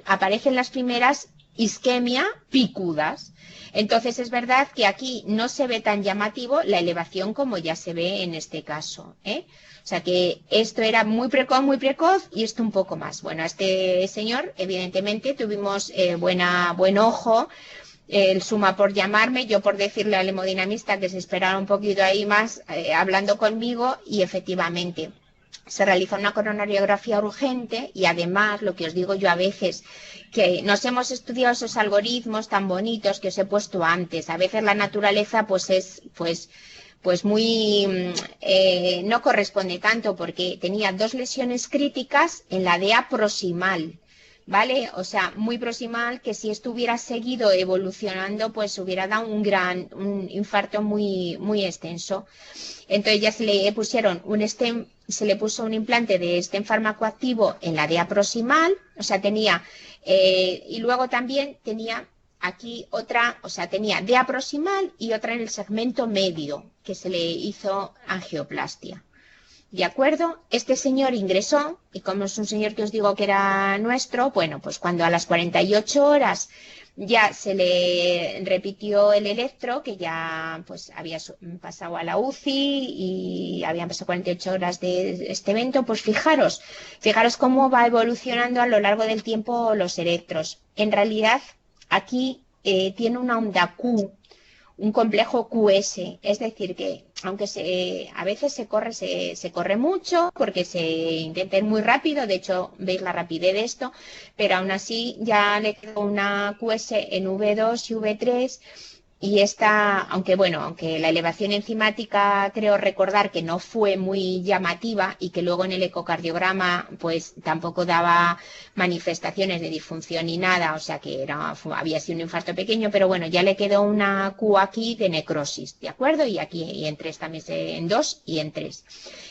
aparecen las primeras isquemia picudas. Entonces es verdad que aquí no se ve tan llamativo la elevación como ya se ve en este caso, ¿eh? O sea que esto era muy precoz y esto un poco más. Bueno, a este señor evidentemente tuvimos buen ojo, el Suma por llamarme, yo por decirle al hemodinamista que se esperara un poquito ahí más hablando conmigo y efectivamente se realiza una coronariografía urgente y además, lo que os digo yo a veces, que nos hemos estudiado esos algoritmos tan bonitos que os he puesto antes. A veces la naturaleza pues es muy no corresponde tanto porque tenía 2 lesiones críticas en la DEA proximal. ¿Vale? O sea, muy proximal, que si esto hubiera seguido evolucionando, pues hubiera dado un infarto muy, muy extenso. Entonces ya se le pusieron se le puso un implante de stent farmacoactivo en la DEA proximal, o sea, tenía, y luego también tenía aquí otra, o sea, tenía DEA proximal y otra en el segmento medio, que se le hizo angioplastia. ¿De acuerdo? Este señor ingresó, y como es un señor que os digo que era nuestro, bueno, pues cuando a las 48 horas ya se le repitió el electro, que ya pues había pasado a la UCI y habían pasado 48 horas de este evento, pues fijaros cómo va evolucionando a lo largo del tiempo los electros. En realidad, aquí tiene una onda Q, un complejo QS, es decir, que aunque a veces se corre mucho porque se intenta ir muy rápido, de hecho veis la rapidez de esto, pero aún así ya le quedó una QS en V2 y V3 y esta, aunque la elevación enzimática creo recordar que no fue muy llamativa y que luego en el ecocardiograma pues tampoco daba manifestaciones de disfunción ni nada, o sea que había sido un infarto pequeño, pero bueno, ya le quedó una Q aquí de necrosis, ¿de acuerdo? Y aquí y en 3 también, en 2 y en 3.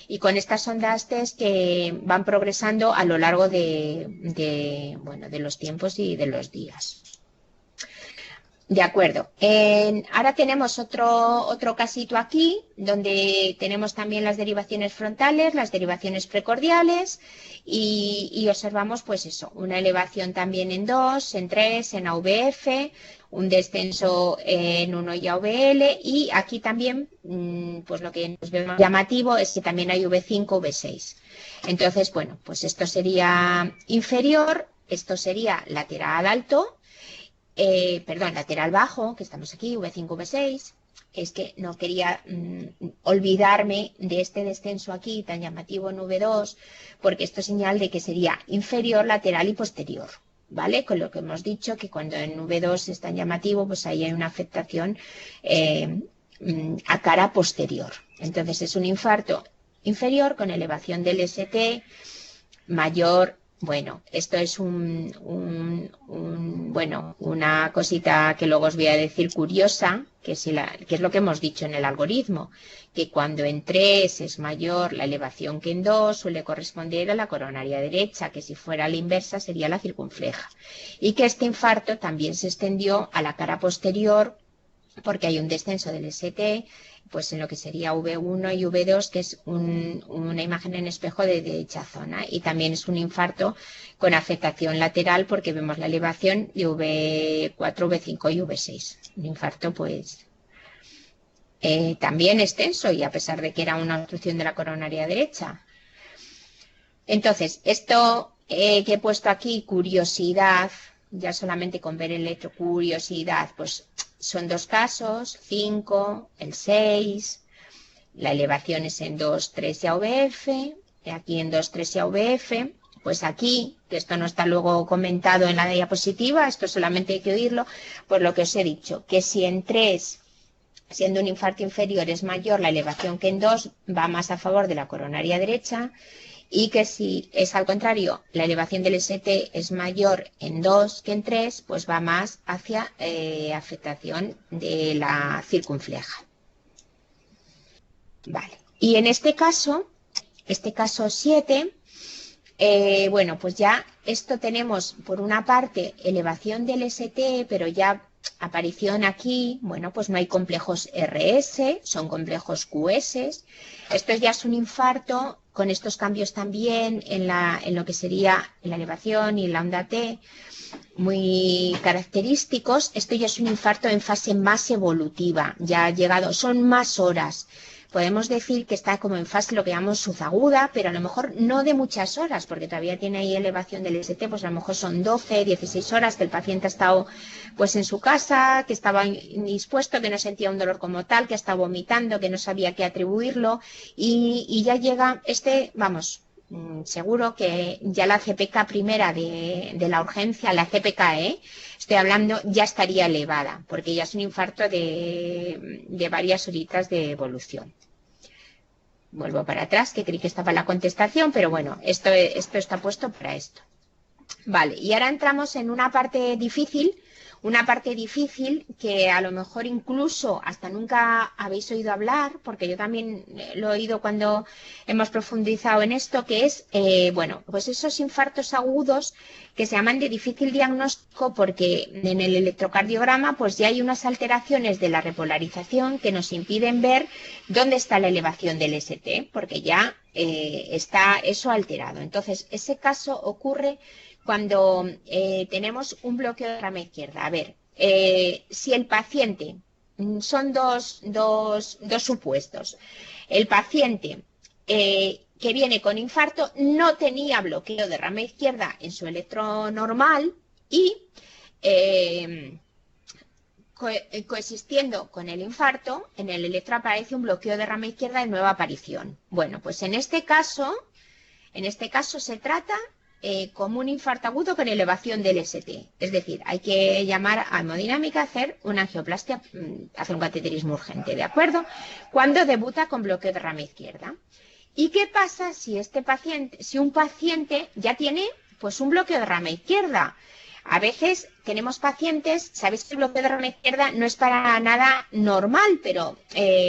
Y con estas ondas test que van progresando a lo largo de los tiempos y de los días. De acuerdo. Ahora tenemos otro casito aquí, donde tenemos también las derivaciones frontales, las derivaciones precordiales, y observamos pues eso, una elevación también en 2, en 3, en AVF, un descenso en 1 y AVL, y aquí también, pues lo que nos vemos llamativo es que también hay V5, V6. Entonces, bueno, pues esto sería inferior, esto sería lateral alto, lateral bajo, que estamos aquí, V5, V6, es que no quería olvidarme de este descenso aquí tan llamativo en V2, porque esto es señal de que sería inferior, lateral y posterior, ¿vale? Con lo que hemos dicho, que cuando en V2 es tan llamativo, pues ahí hay una afectación a cara posterior. Entonces es un infarto inferior con elevación del ST mayor. Bueno, esto es una cosita que luego os voy a decir curiosa, que es lo que hemos dicho en el algoritmo, que cuando en 3 es mayor la elevación que en 2 suele corresponder a la coronaria derecha, que si fuera la inversa sería la circunfleja. Y que este infarto también se extendió a la cara posterior porque hay un descenso del ST, pues en lo que sería V1 y V2, que es una imagen en espejo de dicha zona, y también es un infarto con afectación lateral porque vemos la elevación de V4, V5 y V6. Un infarto pues también extenso, y a pesar de que era una obstrucción de la coronaria derecha. Entonces, esto que he puesto aquí, curiosidad, ya solamente con ver el electrocuriosidad, pues son dos casos, 5, el 6, la elevación es en 2, 3 y AVF, y aquí en 2, 3 y AVF, pues aquí, que esto no está luego comentado en la diapositiva, esto solamente hay que oírlo, pues lo que os he dicho, que si en 3, siendo un infarto inferior, es mayor la elevación que en 2, va más a favor de la coronaria derecha, y que si es al contrario, la elevación del ST es mayor en 2 que en 3, pues va más hacia afectación de la circunfleja. Vale. Y en este caso 7, bueno, pues ya esto tenemos por una parte elevación del ST, pero ya aparición aquí, bueno, pues no hay complejos RS, son complejos QS. Esto ya es un infarto con estos cambios también en lo que sería la elevación y la onda T, muy característicos. Esto ya es un infarto en fase más evolutiva, ya ha llegado, son más horas. Podemos decir que está como en fase lo que llamamos subaguda, pero a lo mejor no de muchas horas, porque todavía tiene ahí elevación del ST, pues a lo mejor son 12, 16 horas que el paciente ha estado pues en su casa, que estaba indispuesto, que no sentía un dolor como tal, que estaba vomitando, que no sabía qué atribuirlo, y ya llega vamos, seguro que ya la CPK primera de la urgencia, la CPK, estoy hablando, ya estaría elevada, porque ya es un infarto de varias horitas de evolución. Vuelvo para atrás, que creí que estaba la contestación, pero bueno, esto está puesto para esto. Vale, y ahora entramos en una parte difícil que a lo mejor incluso hasta nunca habéis oído hablar, porque yo también lo he oído cuando hemos profundizado en esto, que es, bueno, pues esos infartos agudos que se llaman de difícil diagnóstico porque en el electrocardiograma pues ya hay unas alteraciones de la repolarización que nos impiden ver dónde está la elevación del ST, porque ya está eso alterado. Entonces, ese caso ocurre cuando tenemos un bloqueo de rama izquierda. A ver, si el paciente, son dos supuestos. El paciente que viene con infarto no tenía bloqueo de rama izquierda en su electro normal y coexistiendo con el infarto, en el electro aparece un bloqueo de rama izquierda de nueva aparición. Bueno, pues en este caso se trata como un infarto agudo con elevación del ST. Es decir, hay que llamar a hemodinámica, hacer una angioplastia, hacer un cateterismo urgente, ¿de acuerdo? Cuando debuta con bloqueo de rama izquierda. ¿Y qué pasa si un paciente ya tiene pues un bloqueo de rama izquierda? A veces tenemos pacientes, sabéis que el bloqueo de rama izquierda no es para nada normal, pero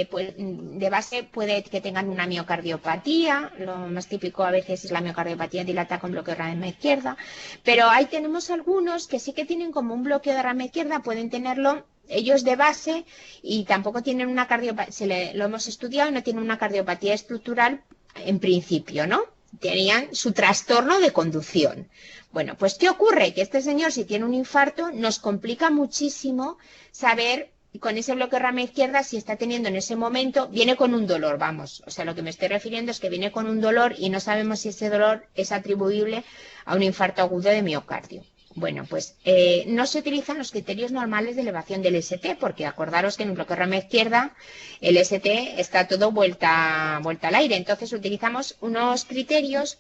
pues, de base puede que tengan una miocardiopatía, lo más típico a veces es la miocardiopatía dilatada con bloqueo de rama izquierda, pero ahí tenemos algunos que sí que tienen como un bloqueo de rama izquierda, pueden tenerlo ellos de base y tampoco tienen una cardiopatía, lo hemos estudiado, no tienen una cardiopatía estructural en principio, ¿no? Tenían su trastorno de conducción. Bueno, pues ¿qué ocurre? Que este señor, si tiene un infarto, nos complica muchísimo saber con ese bloqueo de rama izquierda si está teniendo en ese momento, viene con un dolor, vamos. O sea, lo que me estoy refiriendo es que viene con un dolor y no sabemos si ese dolor es atribuible a un infarto agudo de miocardio. Bueno, pues no se utilizan los criterios normales de elevación del ST, porque acordaros que en un bloqueo de rama izquierda el ST está todo vuelta al aire. Entonces utilizamos unos criterios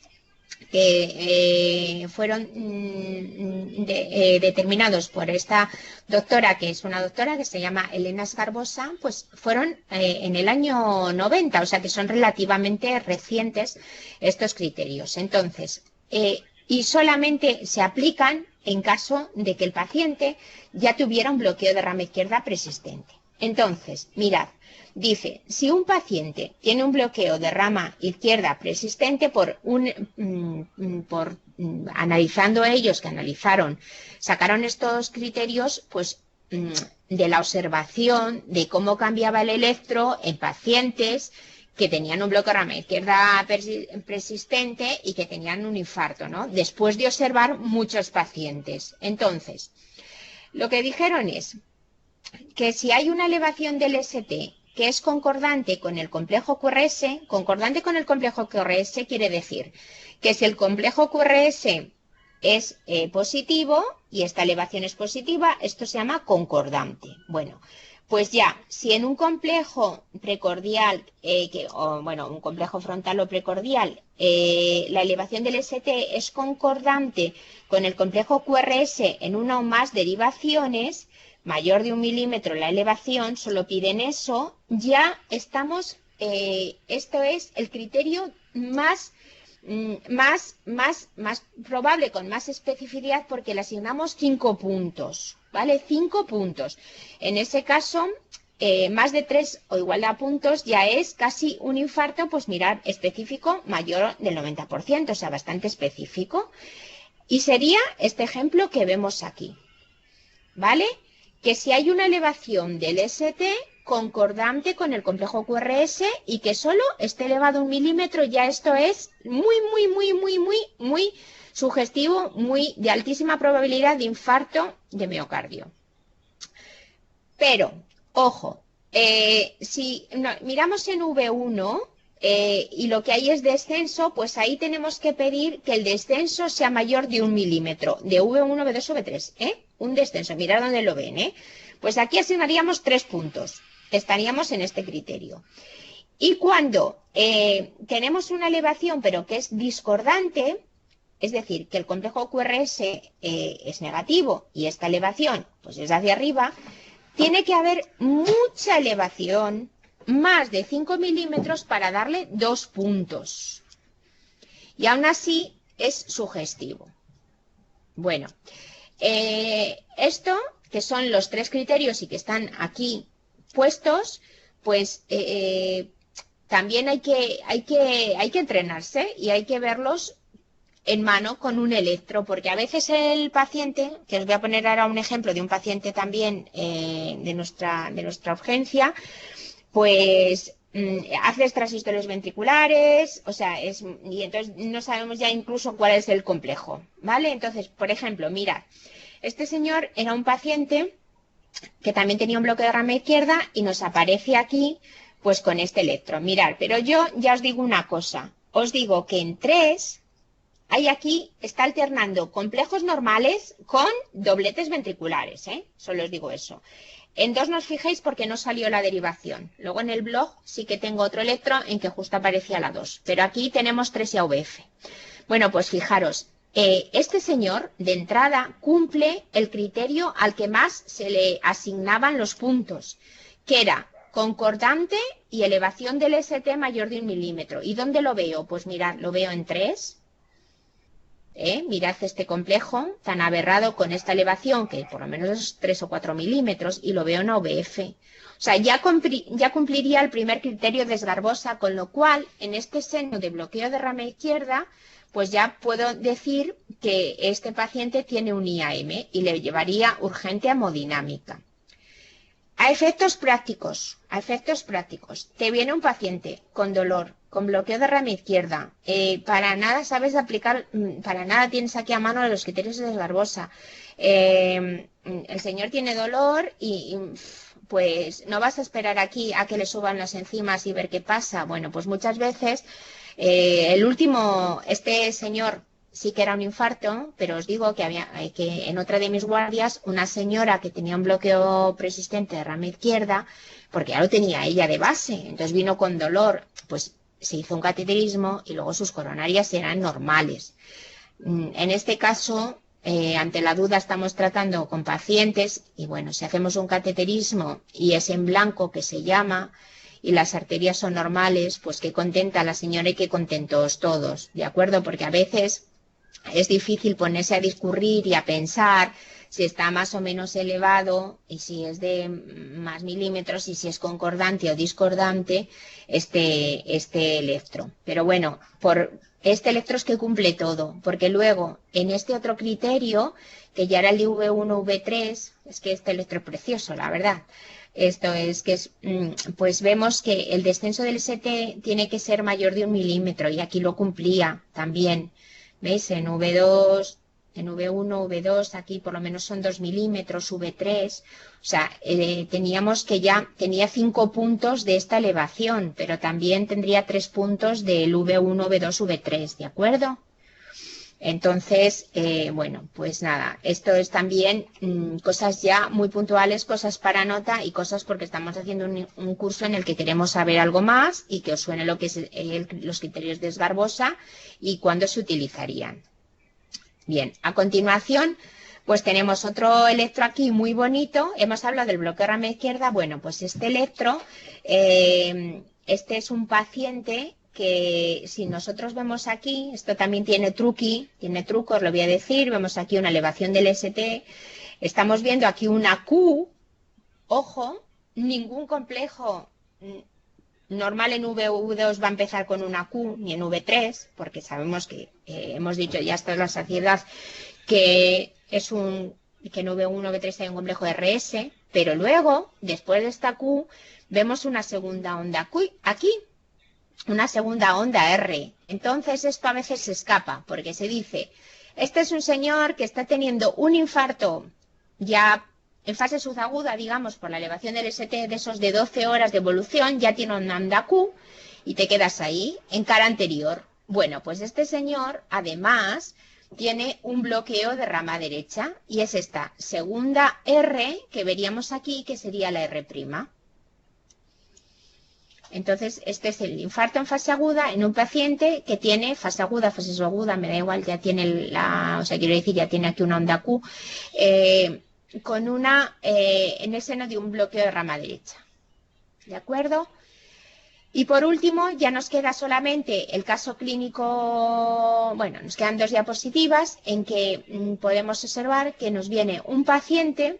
que fueron determinados por esta doctora, que es una doctora que se llama Elena Sgarbosa, pues fueron en el año 90, o sea que son relativamente recientes estos criterios. Entonces, y solamente se aplican en caso de que el paciente ya tuviera un bloqueo de rama izquierda persistente. Entonces, mirad, dice, si un paciente tiene un bloqueo de rama izquierda persistente analizando ellos, que sacaron estos criterios, pues de la observación de cómo cambiaba el electro en pacientes que tenían un bloqueo de rama izquierda persistente y que tenían un infarto, ¿no? Después de observar muchos pacientes. Entonces, lo que dijeron es que si hay una elevación del ST que es concordante con el complejo QRS, concordante con el complejo QRS quiere decir que si el complejo QRS es positivo y esta elevación es positiva, esto se llama concordante. Bueno, pues ya, si en un complejo precordial, un complejo frontal o precordial, la elevación del ST es concordante con el complejo QRS en una o más derivaciones, mayor de 1 milímetro la elevación, solo piden eso, ya estamos, esto es el criterio más probable, con más especificidad, porque le asignamos 5 puntos, ¿vale? 5 puntos. En ese caso, más de 3 o igual a puntos ya es casi un infarto, pues mirar, específico mayor del 90%, o sea, bastante específico. Y sería este ejemplo que vemos aquí, ¿vale? Que si hay una elevación del ST concordante con el complejo QRS y que solo esté elevado 1 milímetro, ya esto es muy sugestivo, muy de altísima probabilidad de infarto de miocardio. Pero, ojo, si miramos en V1 y lo que hay es descenso, pues ahí tenemos que pedir que el descenso sea mayor de 1 milímetro, de V1, V2 o V3, un descenso, mirad dónde lo ven, Pues aquí asignaríamos 3 puntos. Estaríamos en este criterio. Y cuando tenemos una elevación pero que es discordante, es decir, que el complejo QRS es negativo y esta elevación pues es hacia arriba, tiene que haber mucha elevación, más de 5 milímetros para darle 2 puntos. Y aún así es sugestivo. Bueno, esto, que son los 3 criterios y que están aquí puestos, pues también hay que entrenarse y hay que verlos en mano con un electro, porque a veces el paciente, que os voy a poner ahora un ejemplo de un paciente también de nuestra urgencia, pues hace extrasístoles ventriculares, o sea, y entonces no sabemos ya incluso cuál es el complejo, ¿vale? Entonces, por ejemplo, mirad, este señor era un paciente que también tenía un bloqueo de rama izquierda y nos aparece aquí pues con este electro. Mirad, pero yo ya os digo una cosa, os digo que en 3 hay aquí, está alternando complejos normales con dobletes ventriculares, solo os digo eso. En 2 no os fijéis porque no salió la derivación. Luego en el blog sí que tengo otro electro en que justo aparecía la 2, pero aquí tenemos 3 y AVF. Bueno, pues fijaros, este señor de entrada cumple el criterio al que más se le asignaban los puntos, que era concordante y elevación del ST mayor de 1 milímetro. ¿Y dónde lo veo? Pues mirad, lo veo en 3. Mirad este complejo tan aberrado con esta elevación, que por lo menos es 3 o 4 milímetros, y lo veo en AVF. O sea, ya cumpliría el primer criterio de Esgarbosa, con lo cual, en este seno de bloqueo de rama izquierda, pues ya puedo decir que este paciente tiene un IAM y le llevaría urgente a hemodinámica. A efectos prácticos, te viene un paciente con dolor, con bloqueo de rama izquierda, para nada sabes aplicar, para nada tienes aquí a mano los criterios de Esgarbosa. El señor tiene dolor y pues no vas a esperar aquí a que le suban las enzimas y ver qué pasa. Bueno, pues muchas veces este señor sí que era un infarto, pero os digo que en otra de mis guardias, una señora que tenía un bloqueo persistente de rama izquierda, porque ya lo tenía ella de base, entonces vino con dolor, pues se hizo un cateterismo y luego sus coronarias eran normales. En este caso, ante la duda estamos tratando con pacientes y bueno, si hacemos un cateterismo y es en blanco que se llama, y las arterias son normales, pues qué contenta la señora y qué contentos todos, ¿de acuerdo? Porque a veces es difícil ponerse a discurrir y a pensar si está más o menos elevado y si es de más milímetros y si es concordante o discordante este electro. Pero bueno, este electro es que cumple todo, porque luego en este otro criterio, que ya era el de V1, V3, es que este electro es precioso, la verdad. Esto es que pues vemos que el descenso del ST tiene que ser mayor de 1 milímetro y aquí lo cumplía también. ¿Veis? En V2, en V1, V2, aquí por lo menos son 2 milímetros, V3. O sea, teníamos que ya tenía 5 puntos de esta elevación, pero también tendría 3 puntos del V1, V2, V3, ¿de acuerdo? Entonces, bueno, pues nada, esto es también cosas ya muy puntuales, cosas para nota y cosas porque estamos haciendo un curso en el que queremos saber algo más y que os suene lo que es los criterios de Esgarbosa y cuándo se utilizarían. Bien, a continuación, pues tenemos otro electro aquí muy bonito. Hemos hablado del bloqueo rama izquierda. Bueno, pues este electro, este es un paciente que si nosotros vemos aquí, esto también tiene truco, os lo voy a decir, vemos aquí una elevación del ST, estamos viendo aquí una Q, ojo, ningún complejo normal en V2 va a empezar con una Q, ni en V3, porque sabemos que hemos dicho ya hasta la saciedad que es que en V1, V3 hay un complejo RS, pero luego, después de esta Q, vemos una segunda onda Q, aquí, una segunda onda R. Entonces esto a veces se escapa, porque se dice, este es un señor que está teniendo un infarto ya en fase subaguda, digamos, por la elevación del ST de esos de 12 horas de evolución, ya tiene una onda Q y te quedas ahí, en cara anterior. Bueno, pues este señor, además, tiene un bloqueo de rama derecha y es esta segunda R que veríamos aquí, que sería la R'. Entonces, este es el infarto en fase aguda en un paciente que tiene fase aguda, fase subaguda, me da igual, ya tiene o sea, quiero decir, ya tiene aquí una onda Q, con en el seno de un bloqueo de rama derecha. ¿De acuerdo? Y por último, ya nos queda solamente el caso clínico, bueno, nos quedan 2 diapositivas en que podemos observar que nos viene un paciente,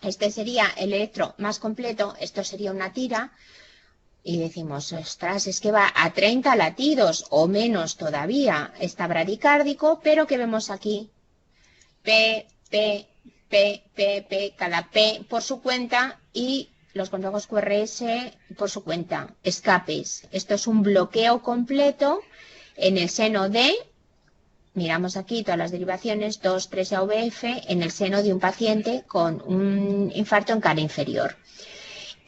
este sería el electro más completo, esto sería una tira, y decimos, ostras, es que va a 30 latidos o menos todavía, está bradicárdico, pero ¿qué vemos aquí? P, P, P, P, P, cada P por su cuenta y los complejos QRS por su cuenta, escapes. Esto es un bloqueo completo en el seno de, miramos aquí todas las derivaciones, 2, 3 AVF, en el seno de un paciente con un infarto en cara inferior.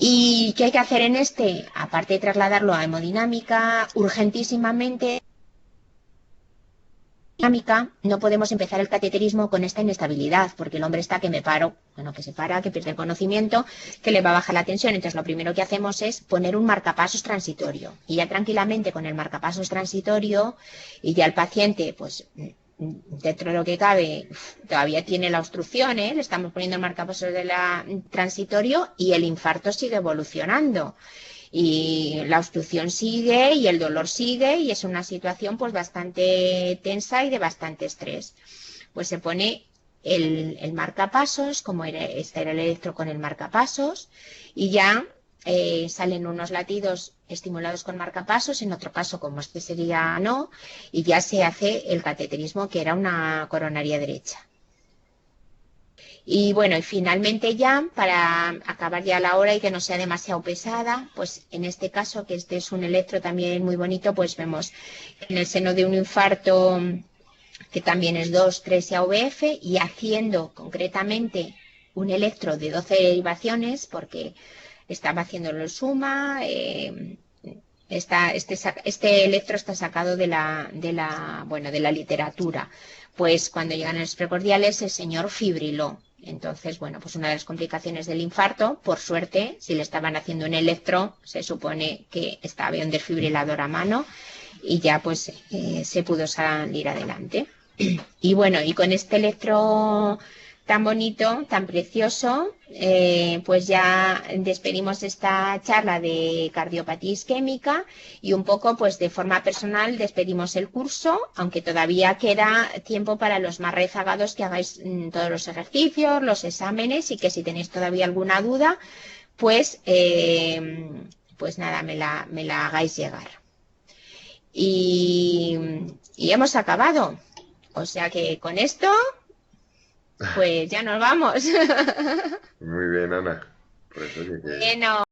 ¿Y qué hay que hacer en este? Aparte de trasladarlo a hemodinámica, urgentísimamente, no podemos empezar el cateterismo con esta inestabilidad, porque el hombre está que me paro, bueno, que se para, que pierde el conocimiento, que le va a bajar la tensión. Entonces lo primero que hacemos es poner un marcapasos transitorio. Y ya tranquilamente con el marcapasos transitorio y ya el paciente, pues dentro de lo que cabe, todavía tiene la obstrucción, le estamos poniendo el marcapasos transitorio y el infarto sigue evolucionando. Y la obstrucción sigue y el dolor sigue y es una situación pues bastante tensa y de bastante estrés. Pues se pone el marcapasos, como este era el electro con el marcapasos, y ya salen unos latidos estimulados con marcapasos, en otro caso como este sería no, y ya se hace el cateterismo que era una coronaria derecha. Y bueno, y finalmente ya, para acabar ya la hora y que no sea demasiado pesada, pues en este caso, que este es un electro también muy bonito, pues vemos en el seno de un infarto, que también es 2, 3 AVF, y haciendo concretamente un electro de 12 derivaciones, porque estaba haciéndolo en suma, este electro está sacado de la literatura. Pues cuando llegan a los precordiales, el señor fibriló. Entonces, bueno, pues una de las complicaciones del infarto, por suerte, si le estaban haciendo un electro, se supone que había un desfibrilador a mano y ya pues se pudo salir adelante. Y bueno, y con este electro tan bonito, tan precioso, pues ya despedimos esta charla de cardiopatía isquémica y un poco pues de forma personal despedimos el curso, aunque todavía queda tiempo para los más rezagados que hagáis todos los ejercicios, los exámenes y que si tenéis todavía alguna duda, pues, pues nada, me la hagáis llegar. Y hemos acabado. O sea que con esto, pues ya nos vamos. Muy bien, Ana. Pues oye, que... Bueno.